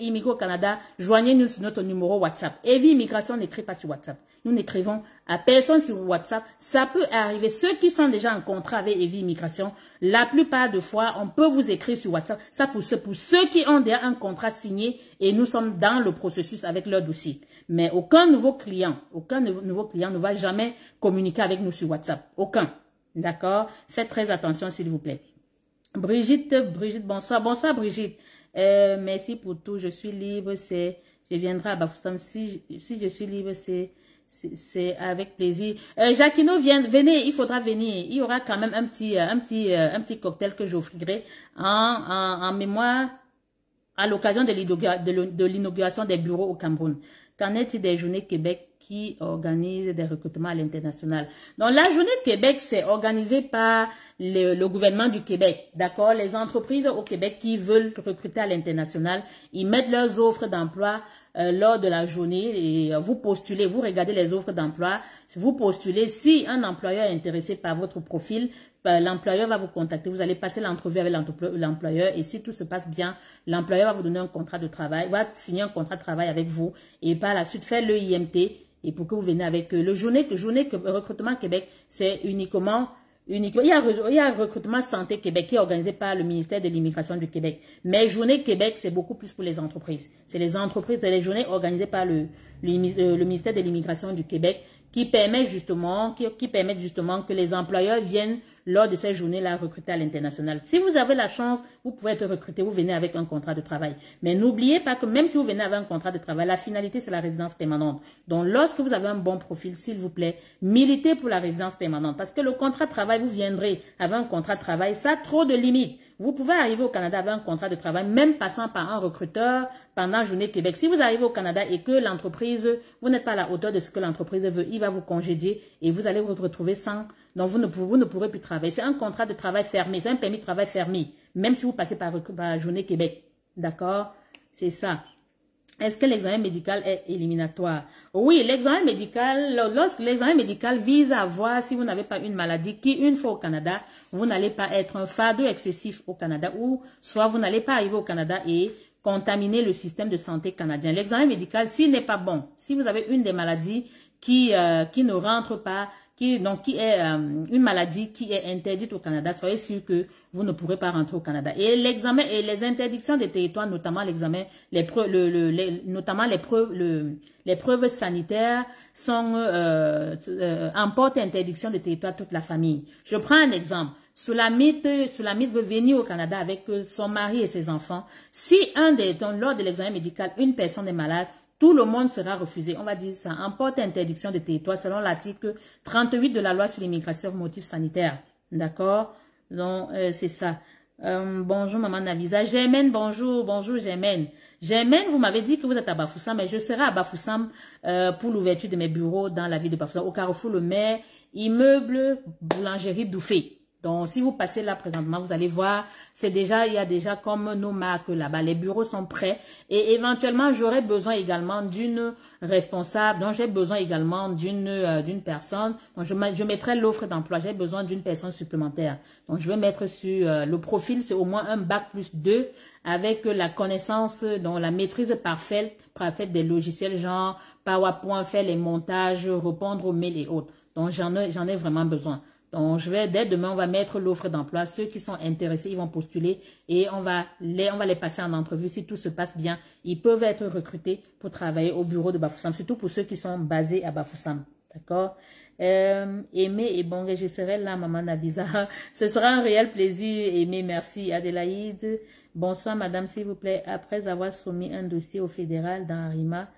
immigrer au Canada, joignez-nous sur notre numéro WhatsApp. Evie Immigration n'écrit pas sur WhatsApp. Nous n'écrivons à personne sur WhatsApp. Ça peut arriver. Ceux qui sont déjà en contrat avec Evie Immigration, la plupart de fois, on peut vous écrire sur WhatsApp. Ça pour ceux qui ont déjà un contrat signé et nous sommes dans le processus avec leur dossier. Mais aucun nouveau client ne va jamais communiquer avec nous sur WhatsApp. Aucun. D'accord? Faites très attention, s'il vous plaît. Brigitte, bonsoir. Bonsoir, Brigitte. Merci pour tout. Je suis libre. Je viendrai à Bafoussam. Si je suis libre, c'est avec plaisir. Jacquino, venez, il faudra venir. Il y aura quand même un petit cocktail que j'offrirai en mémoire à l'occasion de l'inauguration des bureaux au Cameroun. Qu'en est-il des journées Québec qui organisent des recrutements à l'international? Donc, la journée Québec, c'est organisé par le gouvernement du Québec. D'accord? Les entreprises au Québec qui veulent recruter à l'international, ils mettent leurs offres d'emploi lors de la journée et vous postulez, vous regardez les offres d'emploi, vous postulez. Si un employeur est intéressé par votre profil, l'employeur va vous contacter, vous allez passer l'entrevue avec l'employeur et si tout se passe bien, l'employeur va vous donner un contrat de travail, va signer un contrat de travail avec vous et par la suite faire le IMT et pour que vous venez avec le journée recrutement Québec, c'est uniquement. Il y a un recrutement santé Québec qui est organisé par le ministère de l'Immigration du Québec. Mais Journée Québec, c'est beaucoup plus pour les entreprises. C'est les entreprises, c'est les journées organisées par le ministère de l'Immigration du Québec qui permettent justement que les employeurs viennent lors de ces journées-là recruter à l'international. Si vous avez la chance, vous pouvez être recruté, vous venez avec un contrat de travail. Mais n'oubliez pas que même si vous venez avec un contrat de travail, la finalité, c'est la résidence permanente. Donc, lorsque vous avez un bon profil, s'il vous plaît, militez pour la résidence permanente. Parce que le contrat de travail, vous viendrez avec un contrat de travail, ça a trop de limites. Vous pouvez arriver au Canada avec un contrat de travail, même passant par un recruteur pendant Journée Québec. Si vous arrivez au Canada et que l'entreprise, vous n'êtes pas à la hauteur de ce que l'entreprise veut, il va vous congédier et vous allez vous retrouver sans, donc vous ne pourrez plus travailler. C'est un contrat de travail fermé, c'est un permis de travail fermé, même si vous passez par Journée Québec. D'accord? C'est ça. Est-ce que l'examen médical est éliminatoire? Oui, l'examen médical, lorsque l'examen médical vise à voir si vous n'avez pas une maladie qui, une fois au Canada, vous n'allez pas être un fardeau excessif au Canada ou soit vous n'allez pas arriver au Canada et contaminer le système de santé canadien. L'examen médical, s'il n'est pas bon, si vous avez une des maladies qui ne rentre pas, qui est une maladie qui est interdite au Canada, soyez sûr que vous ne pourrez pas rentrer au Canada. Et l'examen et les interdictions des territoires, notamment l'examen, notamment les preuves sanitaires emportent interdiction des territoires toute la famille. Je prends un exemple. Soulamite veut venir au Canada avec son mari et ses enfants. Si lors de l'examen médical, une personne est malade, tout le monde sera refusé. On va dire ça emporte interdiction de territoire selon l'article 38 de la loi sur l'immigration pour motifs sanitaires. D'accord? Donc, c'est ça. Bonjour, maman Navisa. Germaine, bonjour. Bonjour, Germaine. Germaine, vous m'avez dit que vous êtes à Bafoussam, mais je serai à Bafoussam pour l'ouverture de mes bureaux dans la ville de Bafoussam, au Carrefour Le Maire, immeuble boulangerie Douffé. Donc, si vous passez là présentement, vous allez voir, il y a déjà comme nos marques là-bas. Les bureaux sont prêts et éventuellement, j'aurai besoin également d'une responsable. Donc, j'ai besoin également d'une personne. Donc, je mettrai l'offre d'emploi. J'ai besoin d'une personne supplémentaire. Donc, je vais mettre sur le profil, c'est au moins un bac+2 avec la connaissance, donc la maîtrise parfaite des logiciels genre PowerPoint, faire les montages, répondre aux mails et autres. Donc, j'en ai vraiment besoin. Donc, dès demain, on va mettre l'offre d'emploi. Ceux qui sont intéressés, ils vont postuler et on va les passer en entrevue. Si tout se passe bien, ils peuvent être recrutés pour travailler au bureau de Bafoussam, surtout pour ceux qui sont basés à Bafoussam. D'accord? Aimé et bon, je serai là, maman Nabisa. Ce sera un réel plaisir, Aimé. Merci, Adélaïde. Bonsoir, madame, s'il vous plaît. Après avoir soumis un dossier au fédéral dans Arima,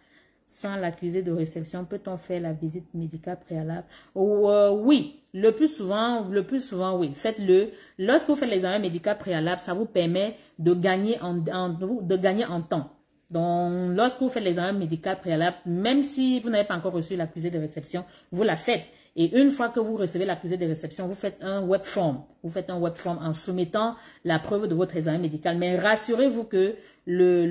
sans l'accusé de réception, peut-on faire la visite médicale préalable? Oui, le plus souvent, oui. Faites-le. Lorsque vous faites l'examen médical préalable, ça vous permet de gagner en temps. Donc, lorsque vous faites l'examen médical préalable, même si vous n'avez pas encore reçu l'accusé de réception, vous la faites. Et une fois que vous recevez l'accusé de réception, vous faites un web form. Vous faites un web form en soumettant la preuve de votre examen médical. Mais rassurez-vous que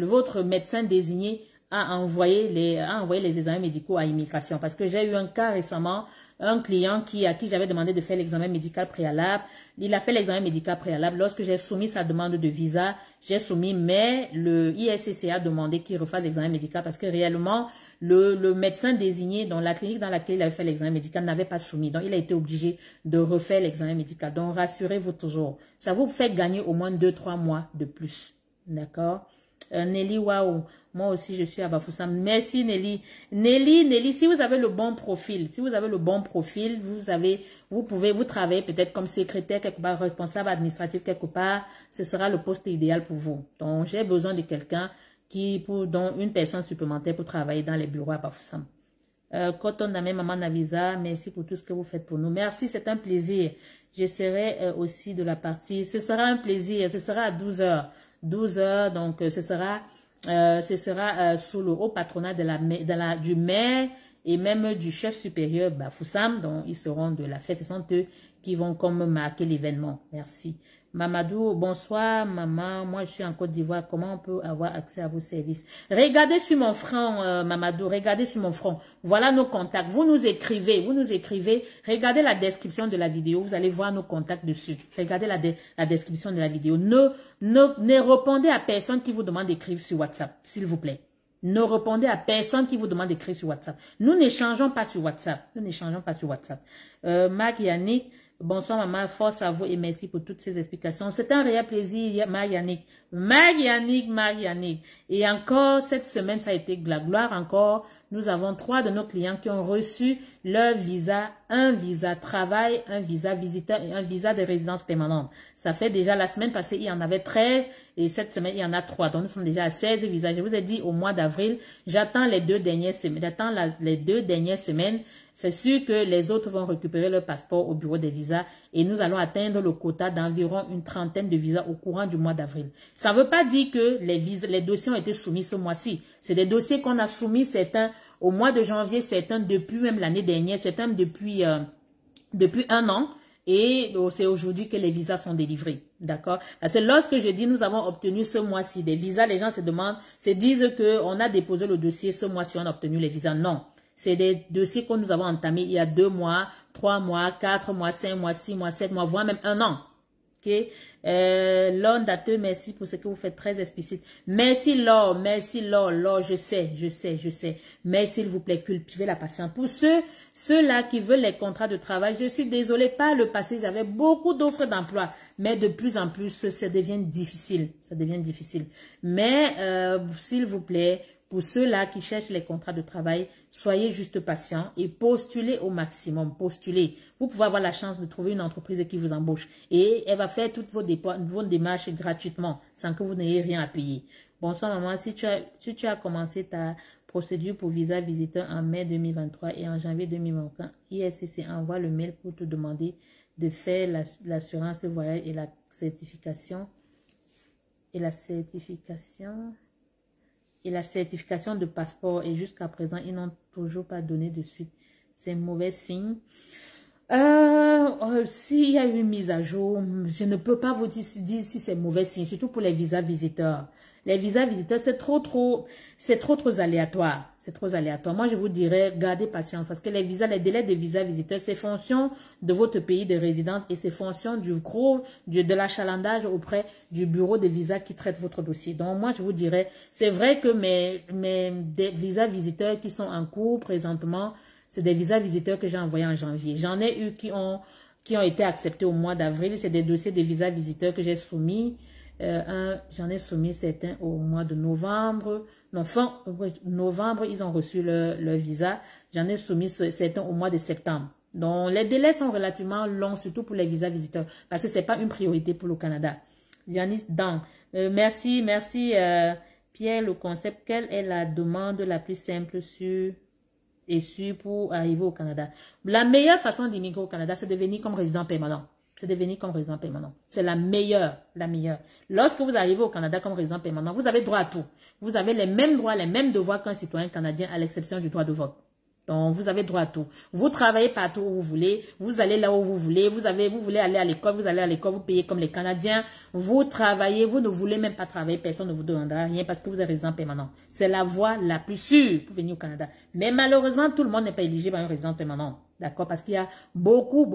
votre médecin désigné a envoyé les examens médicaux à immigration. Parce que j'ai eu un cas récemment, un client à qui j'avais demandé de faire l'examen médical préalable. Il a fait l'examen médical préalable. Lorsque j'ai soumis sa demande de visa, j'ai soumis, mais le ISCC a demandé qu'il refasse l'examen médical parce que réellement, le médecin désigné dans la clinique dans laquelle il avait fait l'examen médical n'avait pas soumis. Donc, il a été obligé de refaire l'examen médical. Donc, rassurez-vous toujours. Ça vous fait gagner au moins 2-3 mois de plus. D'accord? Nelly, waouh, moi aussi je suis à Bafoussam. Merci Nelly. Nelly, si vous avez le bon profil, vous travaillez peut-être comme secrétaire quelque part, responsable administratif quelque part, ce sera le poste idéal pour vous. Donc j'ai besoin de quelqu'un dont une personne supplémentaire pour travailler dans les bureaux à Bafoussam. Coton Namé, maman Navisa, merci pour tout ce que vous faites pour nous. Merci, c'est un plaisir. Je serai aussi de la partie, ce sera un plaisir, ce sera à 12h. 12h, donc ce sera sous le haut patronat du maire et même du chef supérieur Bafoussam, donc ils seront de la fête, ce sont eux qui vont comme marquer l'événement. Merci. Mamadou, bonsoir maman, moi je suis en Côte d'Ivoire, comment on peut avoir accès à vos services? Regardez sur mon front, Mamadou, regardez sur mon front, voilà nos contacts, vous nous écrivez, regardez la description de la vidéo, vous allez voir nos contacts dessus, regardez la description de la vidéo, ne répondez à personne qui vous demande d'écrire sur WhatsApp, s'il vous plaît. Ne répondez à personne qui vous demande d'écrire sur WhatsApp. Nous n'échangeons pas sur WhatsApp. Marc Yannick, bonsoir maman, force à vous et merci pour toutes ces explications. C'est un réel plaisir, Mariannick. Et encore, cette semaine, ça a été de la gloire encore. Nous avons 3 de nos clients qui ont reçu leur visa, un visa travail, un visa visiteur et un visa de résidence permanente. Ça fait déjà la semaine passée, il y en avait 13 et cette semaine, il y en a 3. Donc, nous sommes déjà à 16 visas. Je vous ai dit au mois d'avril, j'attends les 2 dernières semaines. C'est sûr que les autres vont récupérer leur passeport au bureau des visas et nous allons atteindre le quota d'environ une 30aine de visas au courant du mois d'avril. Ça ne veut pas dire que les dossiers ont été soumis ce mois-ci. C'est des dossiers qu'on a soumis, certains au mois de janvier, certains depuis même l'année dernière, certains depuis 1 an. Et c'est aujourd'hui que les visas sont délivrés. D'accord? Parce que lorsque je dis nous avons obtenu ce mois-ci des visas, les gens se demandent, se disent qu'on a déposé le dossier ce mois-ci, on a obtenu les visas. Non. C'est des dossiers que nous avons entamés il y a 2 mois, 3 mois, 4 mois, 5 mois, 6 mois, 7 mois, voire même 1 an. Ok? Laure Dateux, merci pour ce que vous faites, très explicite. Merci Laure, Laure, je sais. Mais s'il vous plaît, cultivez la patience. Pour ceux-là qui veulent les contrats de travail, je suis désolée, par le passé, j'avais beaucoup d'offres d'emploi, mais de plus en plus, ça devient difficile. Mais s'il vous plaît, pour ceux-là qui cherchent les contrats de travail, soyez juste patients et postulez au maximum. Postulez. Vous pouvez avoir la chance de trouver une entreprise qui vous embauche. Et elle va faire toutes vos démarches gratuitement, sans que vous n'ayez rien à payer. Bonsoir maman, si tu as commencé ta procédure pour visa visiteur en mai 2023 et en janvier 2024, ISCC envoie le mail pour te demander de faire l'assurance voyage et la certification. Et la certification de passeport, et jusqu'à présent, ils n'ont toujours pas donné de suite. C'est un mauvais signe. S'il y a eu une mise à jour, je ne peux pas vous dire si c'est mauvais signe, surtout pour les visas visiteurs. Les visas visiteurs, c'est trop aléatoire. C'est trop aléatoire. Moi, je vous dirais, gardez patience parce que les délais de visa visiteurs, c'est fonction de votre pays de résidence et c'est fonction de l'achalandage auprès du bureau de visa qui traite votre dossier. Donc, moi, je vous dirais, c'est vrai que mes visas visiteurs qui sont en cours présentement, c'est des visas visiteurs que j'ai envoyés en janvier. J'en ai eu qui ont été acceptés au mois d'avril. C'est des dossiers de visas visiteurs que j'ai soumis. J'en ai soumis certains au mois de novembre. Non, fin novembre, ils ont reçu leur visa. J'en ai soumis certains au mois de septembre. Donc, les délais sont relativement longs, surtout pour les visas visiteurs, parce que c'est pas une priorité pour le Canada. Janice Dan, merci, Pierre, le concept, quelle est la demande la plus simple pour arriver au Canada? La meilleure façon d'immigrer au Canada, c'est de venir comme résident permanent. C'est la meilleure. Lorsque vous arrivez au Canada comme résident permanent, vous avez droit à tout. Vous avez les mêmes droits, les mêmes devoirs qu'un citoyen canadien, à l'exception du droit de vote. Donc, vous avez droit à tout. Vous travaillez partout où vous voulez. Vous allez là où vous voulez. Vous voulez aller à l'école. Vous allez à l'école. Vous payez comme les Canadiens. Vous travaillez. Vous ne voulez même pas travailler. Personne ne vous demandera rien parce que vous êtes résident permanent. C'est la voie la plus sûre pour venir au Canada. Mais malheureusement, tout le monde n'est pas éligible à un résident permanent. D'accord? Parce qu'il y a beaucoup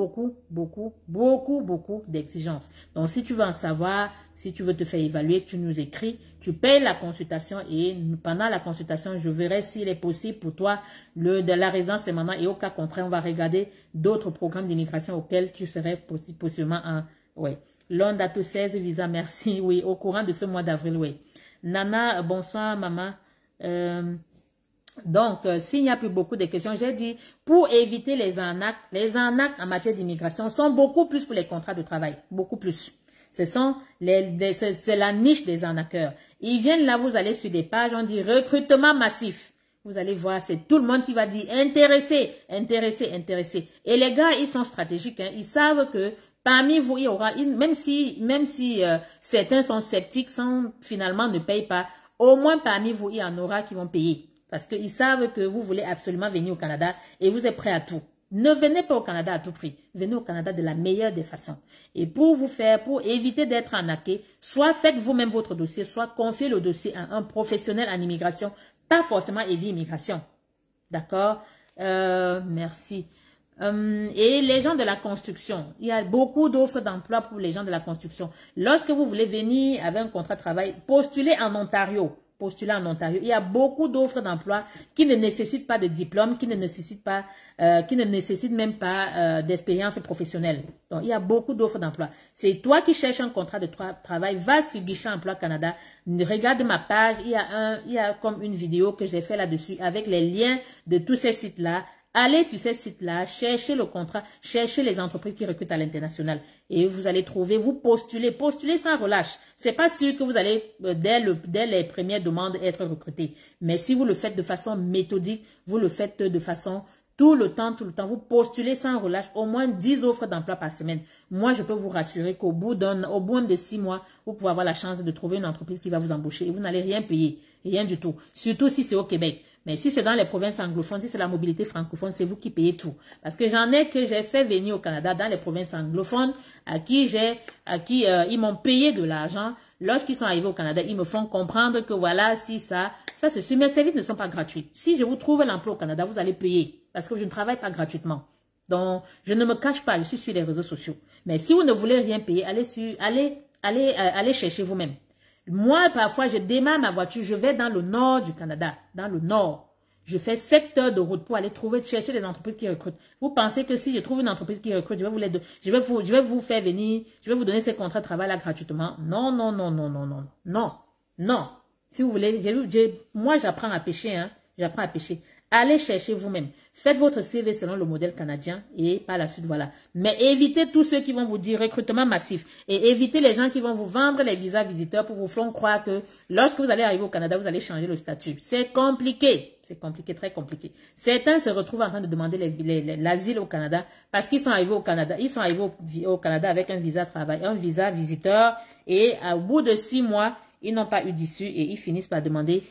d'exigences. Donc, si tu veux en savoir, si tu veux te faire évaluer, tu nous écris, tu payes la consultation et pendant la consultation, je verrai s'il est possible pour toi de la résidence permanente et au cas contraire, on va regarder d'autres programmes d'immigration auxquels tu serais possiblement en... Oui. L'onde à tous 16 visas, merci. Oui, au courant de ce mois d'avril, oui. Nana, bonsoir, maman. Donc, s'il n'y a plus beaucoup de questions, j'ai dit, pour éviter les arnaques en matière d'immigration sont beaucoup plus pour les contrats de travail, beaucoup plus. C'est la niche des arnaqueurs. Ils viennent là, vous allez sur des pages, on dit recrutement massif. Vous allez voir, c'est tout le monde qui va dire intéressé. Et les gars, ils sont stratégiques, hein. Ils savent que parmi vous, il y aura, même si certains sont sceptiques, finalement ne payent pas, au moins parmi vous, il y en aura qui vont payer. Parce qu'ils savent que vous voulez absolument venir au Canada et vous êtes prêts à tout. Ne venez pas au Canada à tout prix. Venez au Canada de la meilleure des façons. Et pour éviter d'être arnaqué, soit faites vous-même votre dossier, soit confiez le dossier à un professionnel en immigration, pas forcément Evie Immigration. D'accord? Merci. Et les gens de la construction, il y a beaucoup d'offres d'emploi pour les gens de la construction. Lorsque vous voulez venir avec un contrat de travail, postulez en Ontario. Il y a beaucoup d'offres d'emploi qui ne nécessitent pas de diplôme, qui ne nécessitent même pas d'expérience professionnelle. Donc, il y a beaucoup d'offres d'emploi. C'est toi qui cherches un contrat de travail, va sur Guichet Emploi Canada, regarde ma page, il y a comme une vidéo que j'ai fait là-dessus avec les liens de tous ces sites-là. Allez sur ces sites-là, cherchez le contrat, cherchez les entreprises qui recrutent à l'international. Et vous allez trouver, vous postulez sans relâche. C'est pas sûr que vous allez, dès les premières demandes, être recruté. Mais si vous le faites de façon méthodique, vous le faites de façon tout le temps, vous postulez sans relâche, au moins 10 offres d'emploi par semaine. Moi, je peux vous rassurer qu'au bout de 6 mois, vous pouvez avoir la chance de trouver une entreprise qui va vous embaucher et vous n'allez rien payer. Rien du tout. Surtout si c'est au Québec. Mais si c'est dans les provinces anglophones, si c'est la mobilité francophone, c'est vous qui payez tout. Parce que j'en ai que j'ai fait venir au Canada dans les provinces anglophones à qui ils m'ont payé de l'argent. Lorsqu'ils sont arrivés au Canada, ils me font comprendre que voilà, si ça c'est sûr. Mes services ne sont pas gratuits. Si je vous trouve l'emploi au Canada, vous allez payer. Parce que je ne travaille pas gratuitement. Donc, je ne me cache pas, je suis sur les réseaux sociaux. Mais si vous ne voulez rien payer, allez chercher vous-même. Moi, parfois, je démarre ma voiture, je vais dans le nord du Canada, dans le nord. Je fais 7 heures de route pour aller chercher des entreprises qui recrutent. Vous pensez que si je trouve une entreprise qui recrute, je vais vous faire venir, je vais vous donner ces contrats de travail là gratuitement? Non, non, non, non, non, non, non, non. Si vous voulez, moi j'apprends à pêcher, hein, j'apprends à pêcher. Allez chercher vous-même. Faites votre CV selon le modèle canadien et par la suite, voilà. Mais évitez tous ceux qui vont vous dire recrutement massif. Et évitez les gens qui vont vous vendre les visas visiteurs pour vous faire croire que lorsque vous allez arriver au Canada, vous allez changer le statut. C'est compliqué. C'est compliqué, très compliqué. Certains se retrouvent en train de demander l'asile au Canada parce qu'ils sont arrivés au Canada. Ils sont arrivés au Canada avec un visa travail, un visa visiteur. Et au bout de 6 mois, ils n'ont pas eu d'issue et ils finissent par demander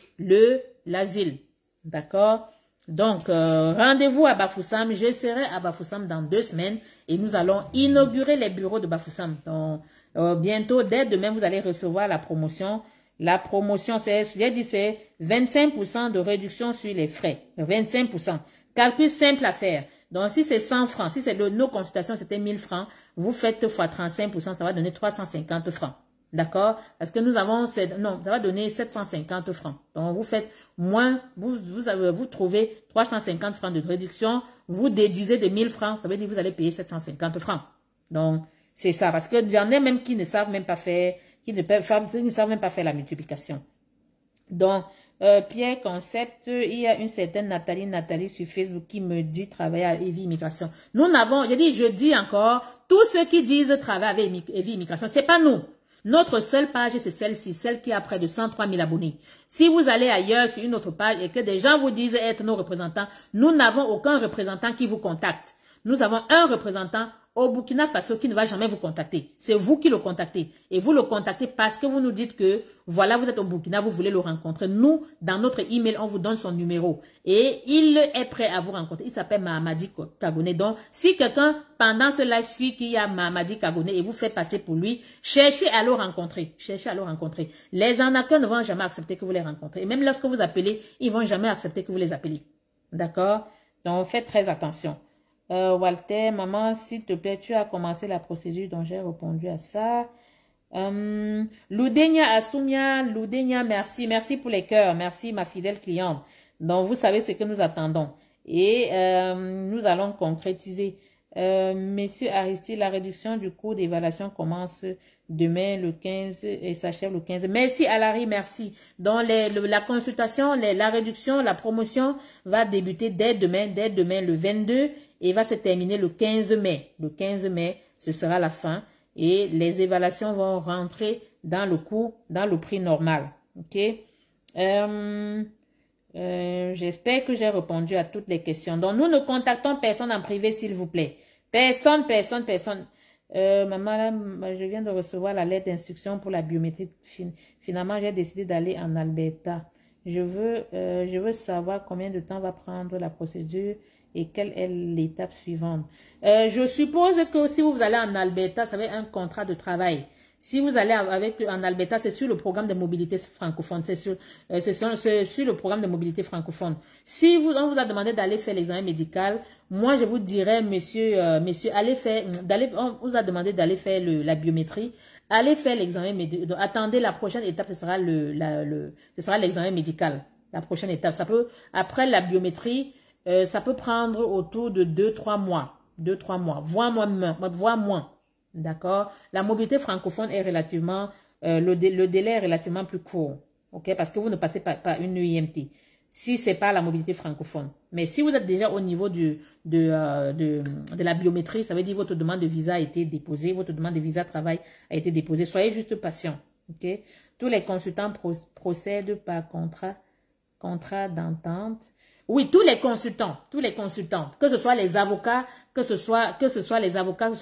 l'asile. D'accord? Donc, rendez-vous à Bafoussam. Je serai à Bafoussam dans 2 semaines et nous allons inaugurer les bureaux de Bafoussam. Donc, bientôt, dès demain, vous allez recevoir la promotion. La promotion, c'est 25% de réduction sur les frais. 25%. Calcul simple à faire. Donc, si c'est 100 francs, si c'est nos consultations, c'était 1000 francs, vous faites x 35%, ça va donner 350 francs. D'accord? Parce que nous avons, non, ça va donner 750 francs. Donc, vous faites moins, vous trouvez 350 francs de réduction, vous déduisez de 1000 francs, ça veut dire que vous allez payer 750 francs. Donc, c'est ça. Parce que j'en ai même qui ne savent même pas faire, qui ne savent même pas faire la multiplication. Donc, Pierre Concept, il y a une certaine Nathalie sur Facebook qui me dit travailler à Evie Immigration. Nous n'avons, je dis encore, tous ceux qui disent travailler avec Evie Immigration, c'est pas nous. Notre seule page, c'est celle-ci, celle qui a près de 103 000 abonnés. Si vous allez ailleurs sur une autre page et que des gens vous disent être nos représentants, nous n'avons aucun représentant qui vous contacte. Nous avons un représentant au Burkina Faso qui ne va jamais vous contacter. C'est vous qui le contactez. Et vous le contactez parce que vous nous dites que, voilà, vous êtes au Burkina, vous voulez le rencontrer. Nous, dans notre email, on vous donne son numéro. Et il est prêt à vous rencontrer. Il s'appelle Mahamadi Kagone. Donc, si quelqu'un, pendant ce live, suit qu'il y a Mahamadi Kagone et vous fait passer pour lui, cherchez à le rencontrer. Cherchez à le rencontrer. Les arnaqueurs ne vont jamais accepter que vous les rencontrez. Et même lorsque vous appelez, ils vont jamais accepter que vous les appelez. D'accord? Donc, faites très attention. Walter, maman, s'il te plaît, tu as commencé la procédure dont j'ai répondu à ça. Loudenia Asumia, Loudenia, merci. Merci pour les cœurs. Merci, ma fidèle cliente. Donc, vous savez ce que nous attendons. Et nous allons concrétiser. Messieurs Aristide, la réduction du coût d'évaluation commence demain le 15 et s'achève le 15. Merci Alary, merci. Donc la consultation, la réduction, la promotion va débuter dès demain le 22 et va se terminer le 15 mai. Le 15 mai, ce sera la fin et les évaluations vont rentrer dans le coût, dans le prix normal. Ok? J'espère que j'ai répondu à toutes les questions. Donc, nous ne contactons personne en privé, s'il vous plaît. Personne. Maman, je viens de recevoir la lettre d'instruction pour la biométrie. Finalement, j'ai décidé d'aller en Alberta. Je veux savoir combien de temps va prendre la procédure et quelle est l'étape suivante. Je suppose que si vous allez en Alberta, ça va être un contrat de travail. Si vous allez en Alberta, c'est sur le programme de mobilité francophone. C'est sur le programme de mobilité francophone. Si on vous a demandé d'aller faire l'examen médical, moi je vous dirais, monsieur, on vous a demandé d'aller faire la biométrie. Allez faire l'examen médical. Attendez, la prochaine étape, ce sera l'examen médical. La prochaine étape, après la biométrie, ça peut prendre autour de 2-3 mois. 2-3 mois, voire moins. D'accord? La mobilité francophone est relativement, le délai est relativement plus court. Ok? Parce que vous ne passez pas par une UIMT. Si c'est pas la mobilité francophone. Mais si vous êtes déjà au niveau de la biométrie, ça veut dire que votre demande de visa a été déposée, votre demande de visa travail a été déposée. Soyez juste patient. Ok? Tous les consultants procèdent par contrat d'entente. Oui, tous les consultants, que ce soit les avocats, que ce soit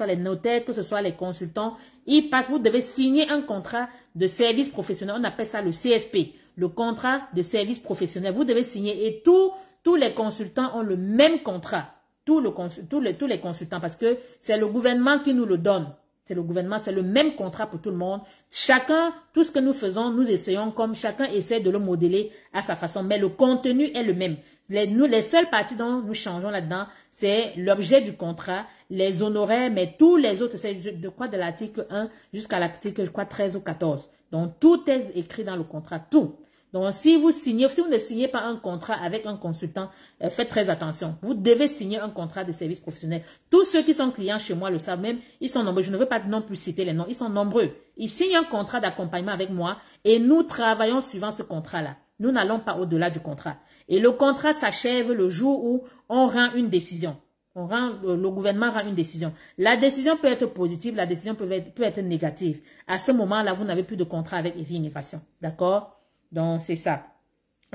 les notaires, que ce soit les consultants, vous devez signer un contrat de service professionnel, on appelle ça le CSP. le contrat de service professionnel. Vous devez signer et tous les consultants ont le même contrat. Tous les consultants, parce que c'est le gouvernement qui nous le donne. C'est le gouvernement, c'est le même contrat pour tout le monde. Chacun, tout ce que nous faisons, nous essayons comme chacun essaie de le modeler à sa façon. Mais le contenu est le même. Les seules parties dont nous changeons là-dedans, c'est l'objet du contrat, les honoraires, mais tous les autres, c'est de l'article 1 jusqu'à l'article, je crois, 13 ou 14. Donc, tout est écrit dans le contrat, tout. Donc, si vous ne signez pas un contrat avec un consultant, faites très attention. Vous devez signer un contrat de service professionnel. Tous ceux qui sont clients chez moi le savent même, ils sont nombreux. Je ne veux pas non plus citer les noms, ils sont nombreux. Ils signent un contrat d'accompagnement avec moi et nous travaillons suivant ce contrat-là. Nous n'allons pas au-delà du contrat. Et le contrat s'achève le jour où on rend une décision. Le gouvernement rend une décision. La décision peut être positive, la décision peut être négative. À ce moment-là, vous n'avez plus de contrat avec EVI Immigration. D'accord? Donc, c'est ça.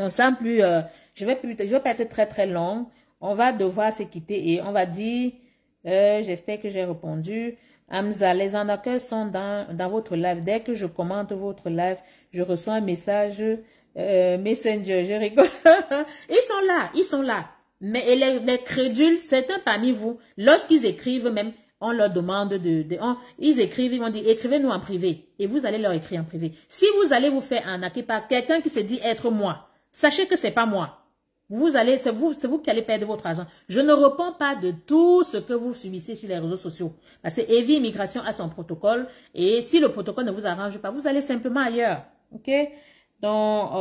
Sans plus, je vais pas être très très longue. On va devoir se quitter et on va dire, j'espère que j'ai répondu. Hamza, les arnaqueurs sont dans votre live. Dès que je commente votre live, je reçois un message Messenger. Je rigole. Ils sont là. Mais les crédules, certains parmi vous, lorsqu'ils écrivent même, on leur demande ils écrivent, ils vont dire, écrivez-nous en privé. Et vous allez leur écrire en privé. Si vous allez vous faire arnaquer par quelqu'un qui se dit être moi, sachez que c'est pas moi. C'est vous qui allez perdre votre argent. Je ne réponds pas de tout ce que vous subissez sur les réseaux sociaux. Parce que EVI Immigration a son protocole. Et si le protocole ne vous arrange pas, vous allez simplement ailleurs. OK? Donc,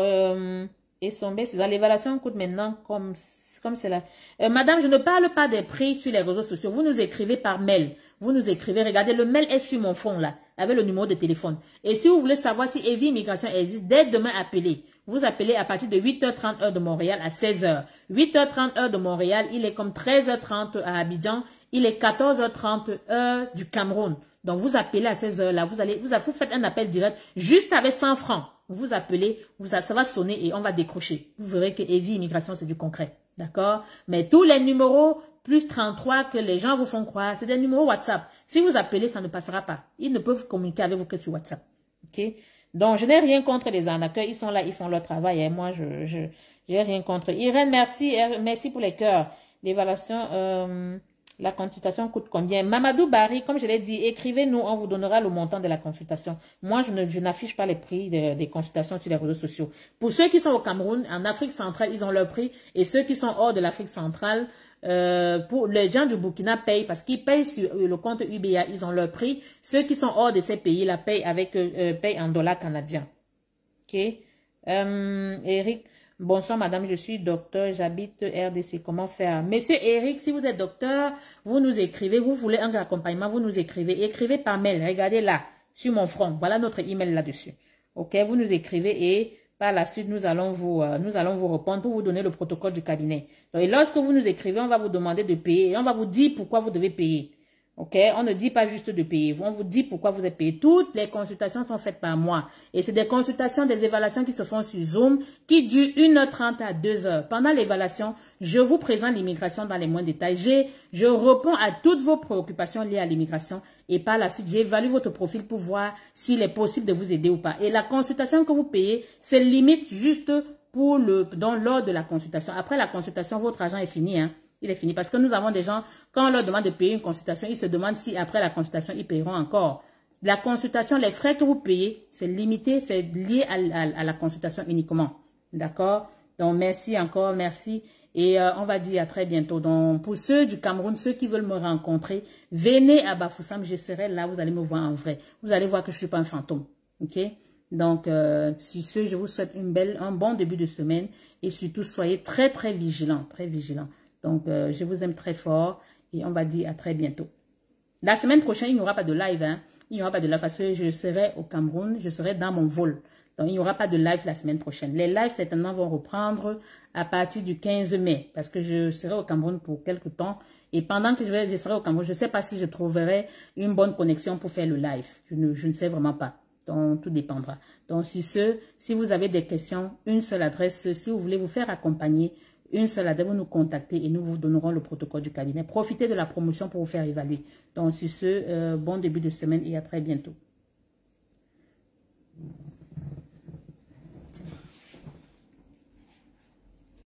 l'évaluation coûte maintenant comme c'est là. Madame, je ne parle pas des prix sur les réseaux sociaux. Vous nous écrivez par mail. Vous nous écrivez. Regardez, le mail est sur mon fond là, avec le numéro de téléphone. Et si vous voulez savoir si EVI Immigration existe, dès demain, appelez. Vous appelez à partir de 8h30 heure de Montréal à 16h. 8h30 heure de Montréal, il est comme 13h30 à Abidjan. Il est 14h30 heure du Cameroun. Donc, vous appelez à 16h là. Vous faites un appel direct juste avec 100 francs. Vous appelez, ça va sonner et on va décrocher. Vous verrez que EVI Immigration, c'est du concret. D'accord? Mais tous les numéros, plus 33 que les gens vous font croire, c'est des numéros WhatsApp. Si vous appelez, ça ne passera pas. Ils ne peuvent communiquer avec vous que sur WhatsApp. OK? Donc, je n'ai rien contre les arnaqueurs. Ils sont là, ils font leur travail. Et moi, je n'ai rien contre. Irène, merci. Merci pour les cœurs. L'évaluation, la consultation coûte combien? Mamadou Barry, comme je l'ai dit, écrivez-nous, on vous donnera le montant de la consultation. Moi, je n'affiche pas les prix des consultations sur les réseaux sociaux. Pour ceux qui sont au Cameroun, en Afrique centrale, ils ont leur prix. Et ceux qui sont hors de l'Afrique centrale, pour les gens du Burkina payent parce qu'ils payent sur le compte UBA, ils ont leur prix. Ceux qui sont hors de ces pays-là payent en dollars canadiens. OK? Eric, bonsoir madame, je suis docteur, j'habite RDC, comment faire? Monsieur Eric, si vous êtes docteur, vous nous écrivez, vous voulez un accompagnement, vous nous écrivez. Écrivez par mail, regardez là, sur mon front, voilà notre email là-dessus. OK? Vous nous écrivez et par la suite, nous allons vous répondre pour vous donner le protocole du cabinet. Donc, et lorsque vous nous écrivez, on va vous demander de payer et on va vous dire pourquoi vous devez payer. OK? On ne dit pas juste de payer. On vous dit pourquoi vous êtes payé. Toutes les consultations sont faites par moi. Et c'est des consultations, des évaluations qui se font sur Zoom, qui durent 1h30 à 2h. Pendant l'évaluation, je vous présente l'immigration dans les moindres détails. Je réponds à toutes vos préoccupations liées à l'immigration. Et par la suite, j'évalue votre profil pour voir s'il est possible de vous aider ou pas. Et la consultation que vous payez, c'est limite juste pour lors de la consultation. Après la consultation, votre argent est fini, hein. Il est fini. Parce que nous avons des gens, quand on leur demande de payer une consultation, ils se demandent si après la consultation, ils paieront encore. La consultation, les frais que vous payez, c'est limité, c'est lié à la consultation uniquement. D'accord? Donc, merci encore, merci. Et on va dire à très bientôt. Donc, pour ceux du Cameroun, ceux qui veulent me rencontrer, venez à Bafoussam, je serai là, vous allez me voir en vrai. Vous allez voir que je ne suis pas un fantôme. OK? Donc, si ce, je vous souhaite un bon début de semaine et surtout, soyez très, très vigilants, très vigilants. Donc, je vous aime très fort et on va dire à très bientôt. La semaine prochaine, il n'y aura pas de live, hein. Il n'y aura pas de live parce que je serai au Cameroun, je serai dans mon vol. Donc, il n'y aura pas de live la semaine prochaine. Les lives, certainement, vont reprendre à partir du 15 mai parce que je serai au Cameroun pour quelques temps. Et pendant que je serai au Cameroun, je ne sais pas si je trouverai une bonne connexion pour faire le live. Je ne sais vraiment pas. Donc, tout dépendra. Donc, si vous avez des questions, une seule adresse, si vous voulez vous faire accompagner, une seule adresse, vous nous contactez et nous vous donnerons le protocole du cabinet. Profitez de la promotion pour vous faire évaluer. Donc, sur ce, bon début de semaine et à très bientôt.